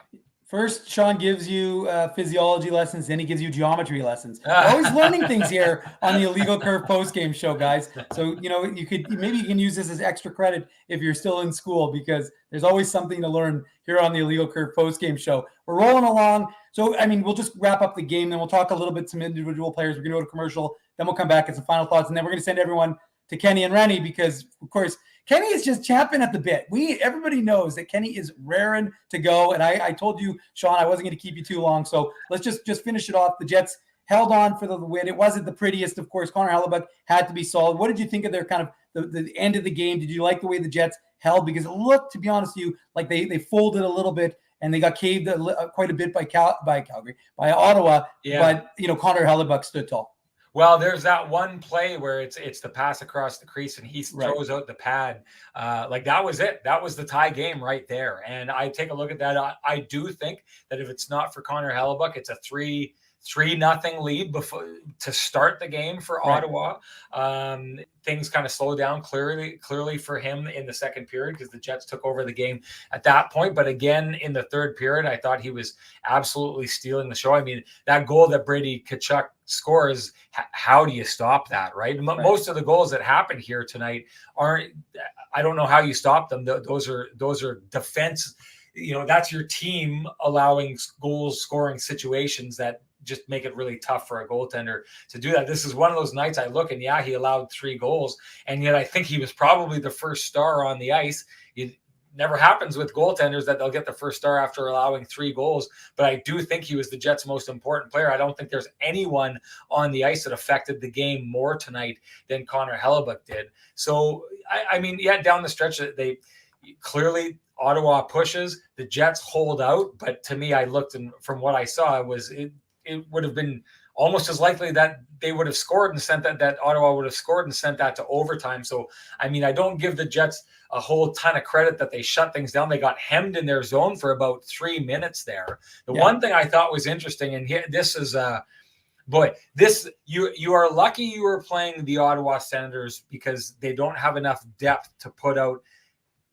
First, Sean gives you physiology lessons, then he gives you geometry lessons. We're always learning things here on the Illegal Curve postgame show, guys. So, you can use this as extra credit if you're still in school, because there's always something to learn here on the Illegal Curve postgame show. We're rolling along. So, I mean, we'll just wrap up the game, then we'll talk a little bit some individual players. We're going to go to commercial, then we'll come back and some final thoughts, and then we're going to send everyone to Kenny and Rennie, because, of course, Kenny is just champing at the bit. Everybody knows that Kenny is raring to go. And I told you, Sean, I wasn't going to keep you too long. So let's just finish it off. The Jets held on for the win. It wasn't the prettiest, of course. Connor Hellebuyck had to be solid. What did you think of their kind of the end of the game? Did you like the way the Jets held? Because it looked, to be honest with you, like they folded a little bit and they got caved quite a bit by Ottawa. Yeah. But, Connor Hellebuyck stood tall. Well, there's that one play where it's the pass across the crease and he throws out the pad. Like that was it. That was the tie game right there. And I take a look at that. I do think that if it's not for Connor Hellebuck, it's a 3-0 lead before to start the game for Ottawa. Things kind of slowed down clearly for him in the second period because the Jets took over the game at that point. But again, in the third period, I thought he was absolutely stealing the show. I mean, that goal that Brady Tkachuk scores, how do you stop that, right? Most of the goals that happened here tonight aren't, I don't know how you stop them. Those are defense, that's your team allowing goals scoring situations that just make it really tough for a goaltender to do that. This is one of those nights I look and he allowed 3 goals, and yet I think he was probably the first star on the ice. It never happens with goaltenders that they'll get the first star after allowing 3 goals, but I do think he was the Jets' most important player. I don't think there's anyone on the ice that affected the game more tonight than Connor Hellebuck did. So, I mean, down the stretch, they clearly Ottawa pushes, the Jets hold out, but to me, I looked and from what I saw, it would have been almost as likely that they would have scored and sent that Ottawa would have scored and sent that to overtime. So, I mean, I don't give the Jets a whole ton of credit that they shut things down. They got hemmed in their zone for about 3 minutes there. The one thing I thought was interesting, and here, this is you are lucky you were playing the Ottawa Senators because they don't have enough depth to put out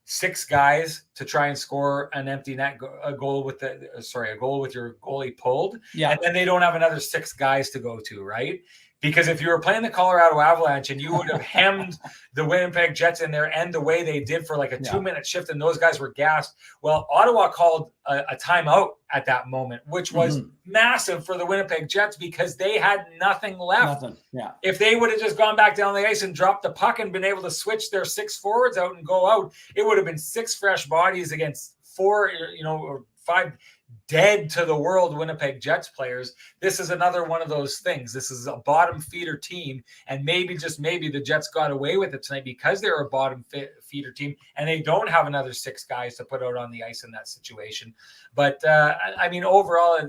6 guys to try and score an empty net goal with a goal with your goalie pulled. And then they don't have another 6 guys to go to, right? Because if you were playing the Colorado Avalanche and you would have hemmed the Winnipeg Jets in there and the way they did for like a 2-minute shift and those guys were gassed, well, Ottawa called a timeout at that moment, which was massive for the Winnipeg Jets because they had nothing left. If they would have just gone back down the ice and dropped the puck and been able to switch their 6 forwards out and go out, it would have been 6 fresh bodies against 4, or 5 dead to the world Winnipeg Jets players. This is another one of those things. This is a bottom feeder team, and maybe the Jets got away with it tonight because they're a bottom feeder team and they don't have another 6 guys to put out on the ice in that situation. But I mean, overall,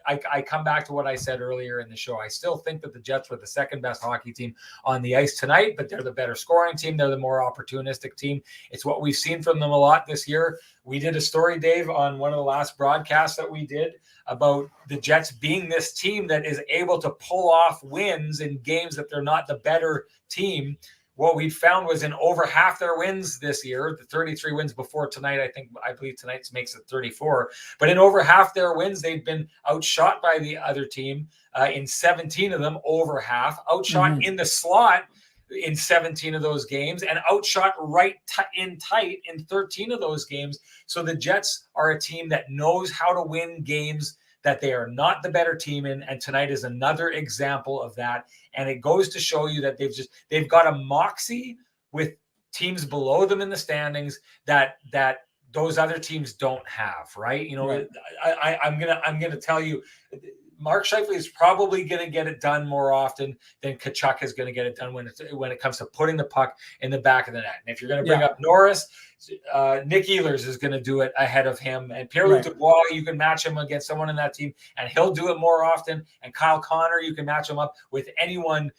I come back to what I said earlier in the show. I still think that the Jets were the second best hockey team on the ice tonight, but they're the better scoring team. They're the more opportunistic team. It's what we've seen from them a lot this year. We did a story, Dave, on one of the last broadcasts that we did about the Jets being this team that is able to pull off wins in games that they're not the better team. What we found was in over half their wins this year, the 33 wins before tonight, I believe tonight's makes it 34, but in over half their wins, they've been outshot by the other team in 17 of them, over half, outshot in the slot in 17 of those games, and outshot in tight in 13 of those games. So the Jets are a team that knows how to win games that they are not the better team in, and tonight is another example of that. And it goes to show you that they've got a moxie with teams below them in the standings that those other teams don't have, right? I'm gonna tell you, Mark Scheifele is probably going to get it done more often than Tkachuk is going to get it done when it comes to putting the puck in the back of the net. And if you're going to bring up Norris, Nick Ehlers is going to do it ahead of him. And Pierre-Luc Dubois, you can match him against someone in that team, and he'll do it more often. And Kyle Connor, you can match him up with anyone,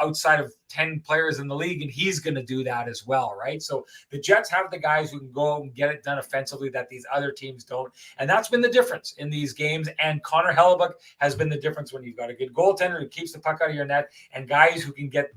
outside of 10 players in the league, and he's going to do that as well, right? So the Jets have the guys who can go out and get it done offensively that these other teams don't. And that's been the difference in these games. And Connor Hellebuck has been the difference when you've got a good goaltender who keeps the puck out of your net and guys who can get,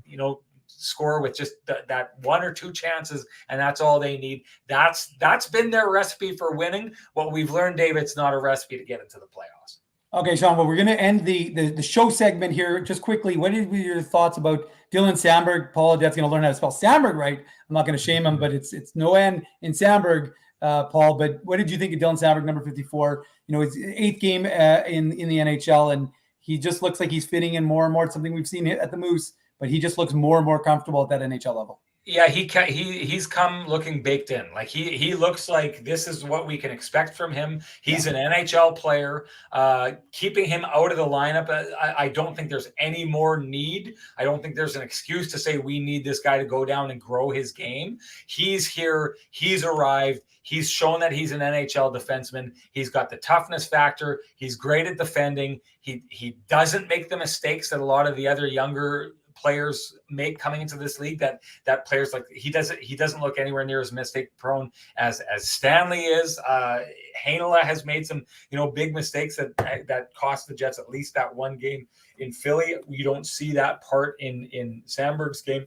score with just that 1 or 2 chances, and that's all they need. That's been their recipe for winning. What we've learned, Dave, it's not a recipe to get into the playoffs. Okay, Sean, well, we're going to end the show segment here just quickly. What are your thoughts about Dylan Samberg? Paul Odette's going to learn how to spell Samberg right. I'm not going to shame him, but it's no N in Samberg, Paul. But what did you think of Dylan Samberg, number 54? His 8th game in the NHL, and he just looks like he's fitting in more and more. It's something we've seen at the Moose, but he just looks more and more comfortable at that NHL level. Yeah, he's come looking baked in. Like he looks like this is what we can expect from him. He's an NHL player. Keeping him out of the lineup, I don't think there's any more need. I don't think there's an excuse to say we need this guy to go down and grow his game. He's here. He's arrived. He's shown that he's an NHL defenseman. He's got the toughness factor. He's great at defending. He doesn't make the mistakes that a lot of the other younger players make coming into this league, that players like he doesn't look anywhere near as mistake prone as Stastny is. Scheifele has made some big mistakes that cost the Jets at least that one game in Philly. You don't see that part in Sandberg's game.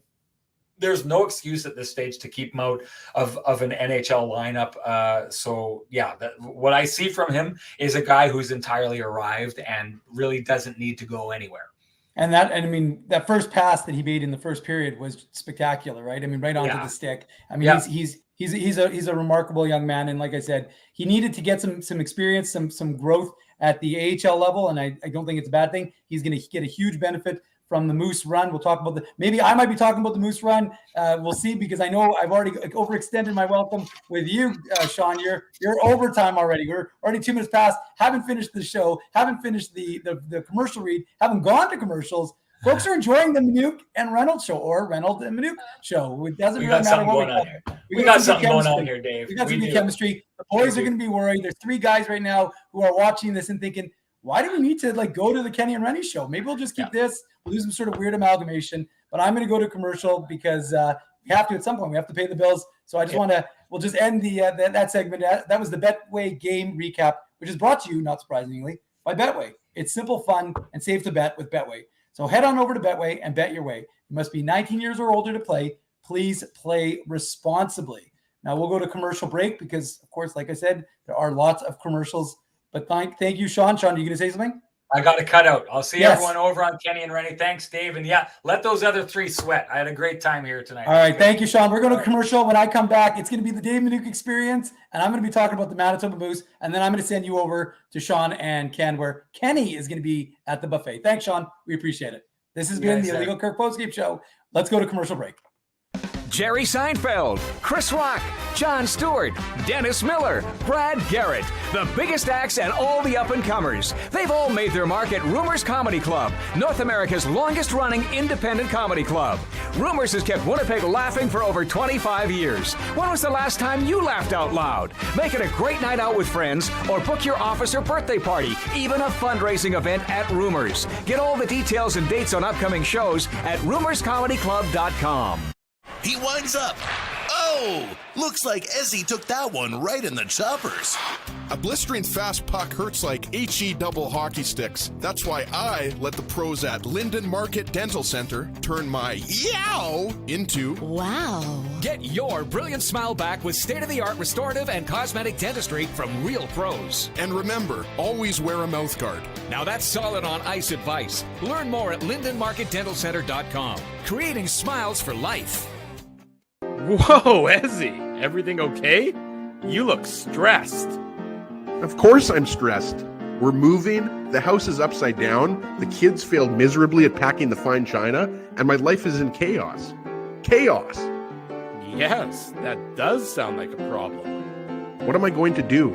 There's no excuse at this stage to keep him out of an NHL lineup. So yeah, what I see from him is a guy who's entirely arrived and really doesn't need to go anywhere. And that first pass that he made in the first period was spectacular, right? I mean, right onto the stick. I mean, he's a remarkable young man. And like I said, he needed to get some experience, some growth at the AHL level. And I don't think it's a bad thing. He's going to get a huge benefit from the Moose run. We'll talk about maybe I might be talking about the Moose run. We'll see, because I know I've already overextended my welcome with you, Sean. You're overtime already. We're already 2 minutes past. Haven't finished the show. Haven't finished the commercial read. Haven't gone to commercials. Folks are enjoying the Manute and Reynolds show, or Reynolds and Manute show. It doesn't really matter what we call it. We got something going on here, Dave. We got some good chemistry. The boys are going to be worried. There's 3 guys right now who are watching this and thinking, why do we need to go to the Kenny and Rennie show? Maybe we'll just keep this. We'll do some sort of weird amalgamation. But I'm going to go to commercial because we have to at some point. We have to pay the bills. So I just we'll just end that segment. That was the Betway game recap, which is brought to you, not surprisingly, by Betway. It's simple, fun, and safe to bet with Betway. So head on over to Betway and bet your way. You must be 19 years or older to play. Please play responsibly. Now we'll go to commercial break because, of course, like I said, there are lots of commercials. But thank you, Sean. Sean, are you going to say something? I got to cut out. I'll see everyone over on Kenny and Rennie. Thanks, Dave. And let those other 3 sweat. I had a great time here tonight. All right. Thank you, Sean. We're going to commercial. When I come back, it's going to be the Dave Manuk experience. And I'm going to be talking about the Manitoba Moose. And then I'm going to send you over to Sean and Ken, where Kenny is going to be at the buffet. Thanks, Sean. We appreciate it. This has been the Illegal Kirk Postgame Show. Let's go to commercial break. Jerry Seinfeld, Chris Rock, Jon Stewart, Dennis Miller, Brad Garrett, the biggest acts and all the up-and-comers. They've all made their mark at Rumors Comedy Club, North America's longest-running independent comedy club. Rumors has kept Winnipeg laughing for over 25 years. When was the last time you laughed out loud? Make it a great night out with friends or book your office or birthday party, even a fundraising event at Rumors. Get all the details and dates on upcoming shows at rumorscomedyclub.com. He winds up. Oh, looks like Ezzy took that one right in the choppers. A blistering fast puck hurts like HE double hockey sticks. That's why I let the pros at Linden Market Dental Center turn my yow into wow. Get your brilliant smile back with state-of-the-art restorative and cosmetic dentistry from real pros. And remember, always wear a mouth guard. Now that's solid on ice advice. Learn more at lindenmarketdentalcenter.com. Creating smiles for life. Whoa, Ezzy, everything okay? You look stressed. Of course I'm stressed. We're moving, the house is upside down, the kids failed miserably at packing the fine china, and my life is in chaos. Chaos! Yes, that does sound like a problem. What am I going to do?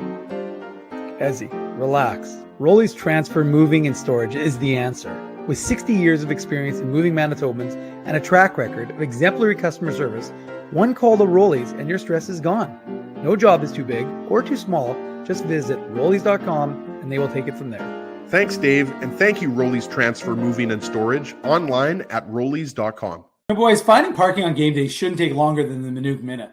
Ezzy, relax. Rolly's Transfer Moving and Storage is the answer. With 60 years of experience in moving Manitobans and a track record of exemplary customer service, one call to Rolly's and your stress is gone. No job is too big or too small. Just visit Rollies.com and they will take it from there. Thanks, Dave, and thank you, Rollies Transfer Moving and Storage, online at Rollies.com. Boys, finding parking on game day shouldn't take longer than the Manute minute.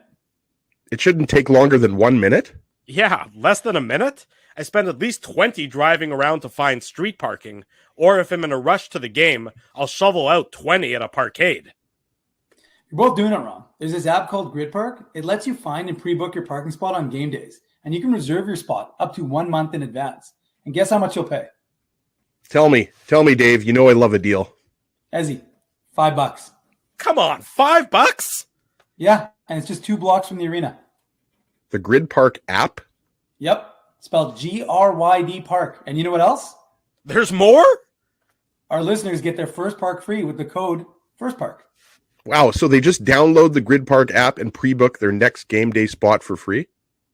It shouldn't take longer than 1 minute? Yeah, less than a minute? I spend at least 20 driving around to find street parking, or if I'm in a rush to the game, I'll shovel out 20 at a parkade. You're both doing it wrong. There's this app called Grid Park. It lets you find and pre-book your parking spot on game days, and you can reserve your spot up to 1 month in advance. And guess how much you'll pay? Tell me, Dave. You know I love a deal. Ezzy, $5. Come on, $5? Yeah, and it's just 2 blocks from the arena. The Grid Park app? Yep, spelled GRYD Park. And you know what else? There's more? Our listeners get their first park free with the code FIRSTPARK. Wow. So they just download the Grid Park app and pre-book their next game day spot for free?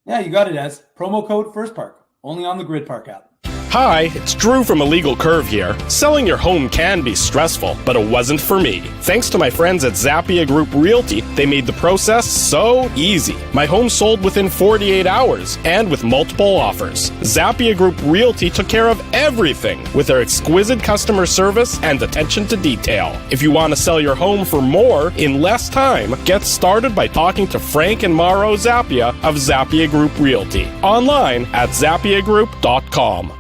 Yeah, you got it as promo code First Park, only on the Grid Park app. Hi, it's Drew from Illegal Curve here. Selling your home can be stressful, but it wasn't for me. Thanks to my friends at Zappia Group Realty, they made the process so easy. My home sold within 48 hours and with multiple offers. Zappia Group Realty took care of everything with their exquisite customer service and attention to detail. If you want to sell your home for more in less time, get started by talking to Frank and Mauro Zappia of Zappia Group Realty. Online at zappiagroup.com.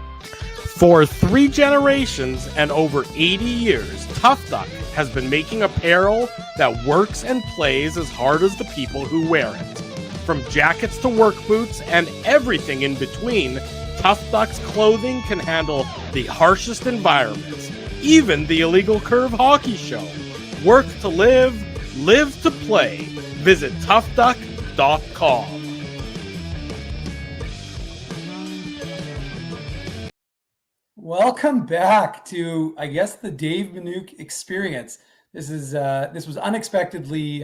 For 3 generations and over 80 years, Tough Duck has been making apparel that works and plays as hard as the people who wear it. From jackets to work boots and everything in between, Tough Duck's clothing can handle the harshest environments, even the Illegal Curve hockey show. Work to live, live to play. Visit toughduck.com. Welcome back to, I guess, the Dave Manouk experience. This was unexpectedly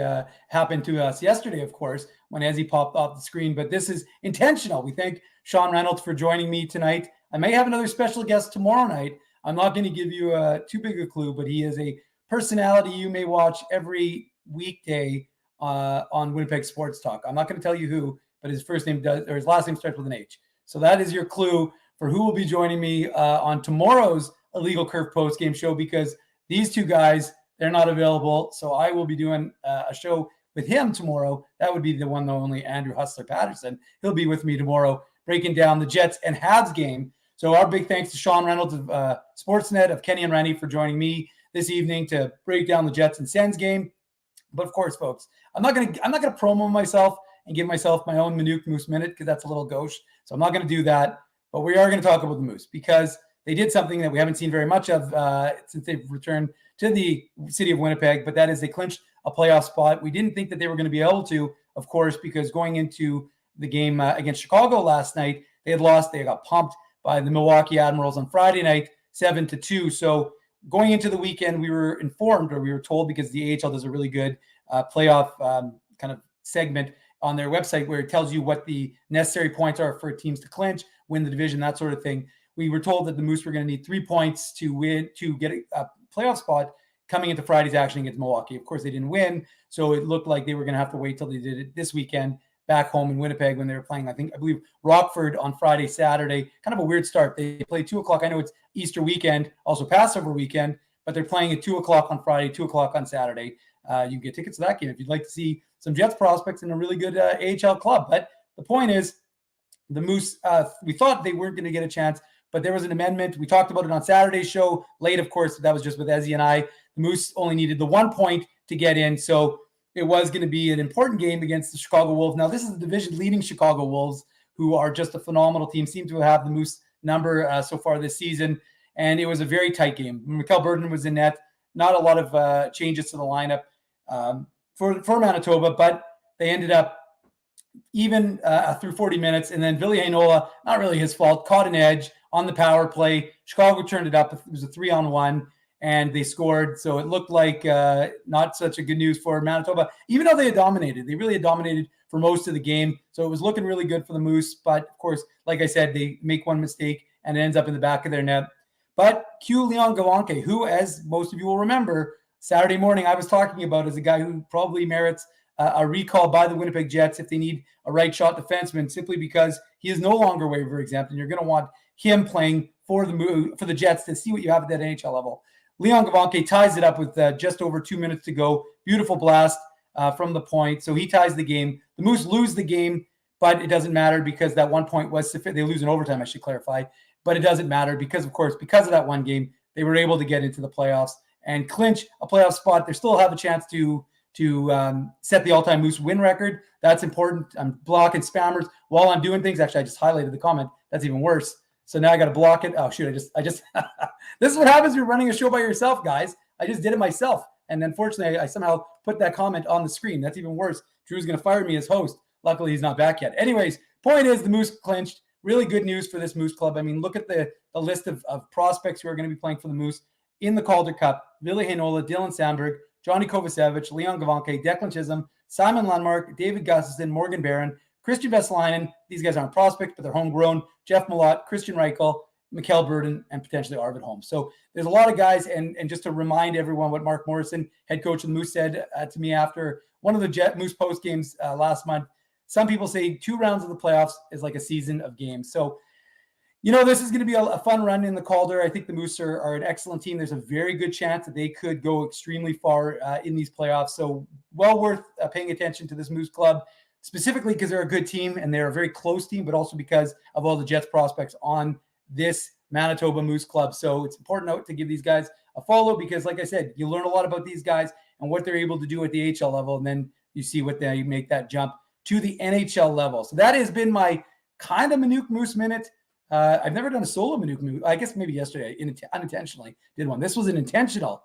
happened to us yesterday, of course, when Ezzy popped off the screen, but this is intentional. We thank Sean Reynolds for joining me tonight. I may have another special guest tomorrow night. I'm not going to give you too big a clue, but he is a personality you may watch every weekday on Winnipeg Sports Talk. I'm not going to tell you who, but his first name does, or his last name starts with an H. So that is your clue for who will be joining me on tomorrow's Illegal Curve post-game show, because these two guys, they're not available. So I will be doing a show with him tomorrow. That would be the one, the only Andrew Hustler-Patterson. He'll be with me tomorrow, breaking down the Jets and Habs game. So our big thanks to Sean Reynolds of Sportsnet, of Kenny and Rennie, for joining me this evening to break down the Jets and Sens game. But of course, folks, I'm not gonna promo myself and give myself my own Manouk Moose minute, because that's a little gauche. So I'm not gonna do that. But we are going to talk about the Moose, because they did something that we haven't seen very much of since they've returned to the city of Winnipeg, but that is they clinched a playoff spot. We didn't think that they were going to be able to, of course, because going into the game against Chicago last night, they had lost. They got pumped by the Milwaukee Admirals on Friday night, 7-2. So going into the weekend, we were informed, or we were told, because the AHL does a really good playoff kind of segment on their website where it tells you what the necessary points are for teams to clinch, win the division, that sort of thing. We were told that the Moose were going to need 3 points to win, to get a playoff spot coming into Friday's action against Milwaukee. Of course, they didn't win, so it looked like they were going to have to wait till they did it this weekend back home in Winnipeg when they were playing, I believe, Rockford on Friday, Saturday. Kind of a weird start. They play 2 o'clock. I know it's Easter weekend, also Passover weekend, but they're playing at 2 o'clock on Friday, 2 o'clock on Saturday. You can get tickets to that game if you'd like to see some Jets prospects in a really good AHL club. But the point is, the Moose, we thought they weren't going to get a chance, but there was an amendment. We talked about it on Saturday's show. Late, of course, that was just with Ezzy and I. The Moose only needed the 1 point to get in, so it was going to be an important game against the Chicago Wolves. Now, this is the division-leading Chicago Wolves, who are just a phenomenal team, seem to have the Moose number so far this season, and it was a very tight game. Mikkel Burton was in net. Not a lot of changes to the lineup for Manitoba, but they ended up even through 40 minutes. And then Ville Heinola, not really his fault, caught an edge on the power play. Chicago turned it up. It was a 3-on-1, and they scored. So it looked like not such a good news for Manitoba, even though they had dominated. They really had dominated for most of the game. So it was looking really good for the Moose. But, of course, like I said, they make one mistake, and it ends up in the back of their net. But Leon Gawanke, who, as most of you will remember, Saturday morning I was talking about as a guy who probably merits a recall by the Winnipeg Jets if they need a right shot defenseman, simply because he is no longer waiver exempt, and you're going to want him playing for the Jets to see what you have at that NHL level. Leon Gawanke ties it up with just over 2 minutes to go. Beautiful blast from the point. So he ties the game. The Moose lose the game, but it doesn't matter because that 1 point was sufficient. They lose in overtime, I should clarify, but it doesn't matter because, of course, because of that one game, they were able to get into the playoffs and clinch a playoff spot. They still have a chance to set the all-time Moose win record. That's important. I'm blocking spammers while I'm doing things. Actually, I just highlighted the comment. That's even worse. So now I got to block it. Oh, shoot. I just this is what happens when you're running a show by yourself, guys. I just did it myself. And unfortunately, I somehow put that comment on the screen. That's even worse. Drew's going to fire me as host. Luckily, he's not back yet. Anyways, point is the Moose clinched. Really good news for this Moose club. I mean, look at the list of prospects who are going to be playing for the Moose in the Calder Cup. Ville Heinola, Dylan Sandberg, Johnny Kovacevic, Leon Gavanke, Declan Chisholm, Simon Lundmark, David Gustafson, Morgan Barron, Christian Vesalainen. These guys aren't prospects, but they're homegrown. Jeff Malott, Christian Reichel, Mikkel Burden, and potentially Arvid Holmes. So there's a lot of guys. And just to remind everyone what Mark Morrison, head coach of the Moose, said to me after one of the Moose post games last month. Some people say 2 rounds of the playoffs is like a season of games. So, this is going to be a fun run in the Calder. I think the Moose are an excellent team. There's a very good chance that they could go extremely far in these playoffs. So well worth paying attention to this Moose club, specifically because they're a good team and they're a very close team, but also because of all the Jets prospects on this Manitoba Moose club. So it's important to give these guys a follow because, like I said, you learn a lot about these guys and what they're able to do at the AHL level. And then you see what you make that jump to the NHL level. So that has been my kind of Manuk Moose minute. I've never done a solo Manuk Moose. I guess maybe yesterday unintentionally did one. This was an intentional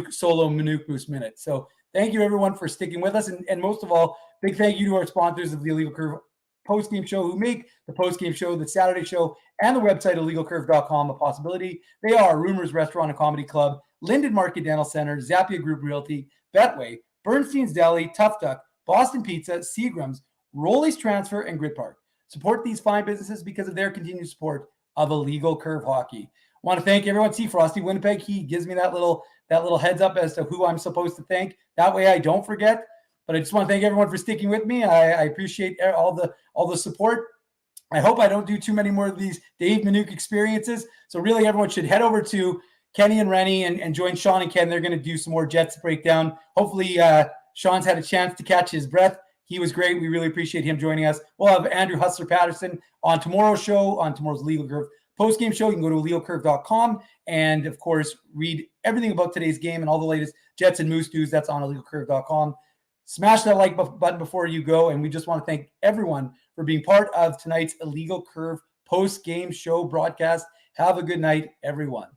solo Manuk Moose minute. So thank you everyone for sticking with us. And most of all, big thank you to our sponsors of the Illegal Curve post-game show who make the post-game show, the Saturday show, and the website illegalcurve.com a possibility. They are Rumors Restaurant and Comedy Club, Linden Market Dental Center, Zappia Group Realty, Betway, Bernstein's Deli, Tough Duck, Boston Pizza, Seagram's, Rolly's Transfer, and Grid Park. Support these fine businesses because of their continued support of Illegal Curve Hockey. I want to thank everyone. See Frosty Winnipeg. He gives me that little heads up as to who I'm supposed to thank. That way I don't forget. But I just want to thank everyone for sticking with me. I appreciate all the support. I hope I don't do too many more of these Dave Manuk experiences. So really everyone should head over to Kenny and Rennie and join Sean and Ken. They're going to do some more Jets breakdown. Hopefully Sean's had a chance to catch his breath. He was great. We really appreciate him joining us. We'll have Andrew Hustler-Patterson on tomorrow's show, on tomorrow's Legal Curve post-game show. You can go to illegalcurve.com and, of course, read everything about today's game and all the latest Jets and Moose news. That's on illegalcurve.com. Smash that like button before you go. And we just want to thank everyone for being part of tonight's Illegal Curve post-game show broadcast. Have a good night, everyone.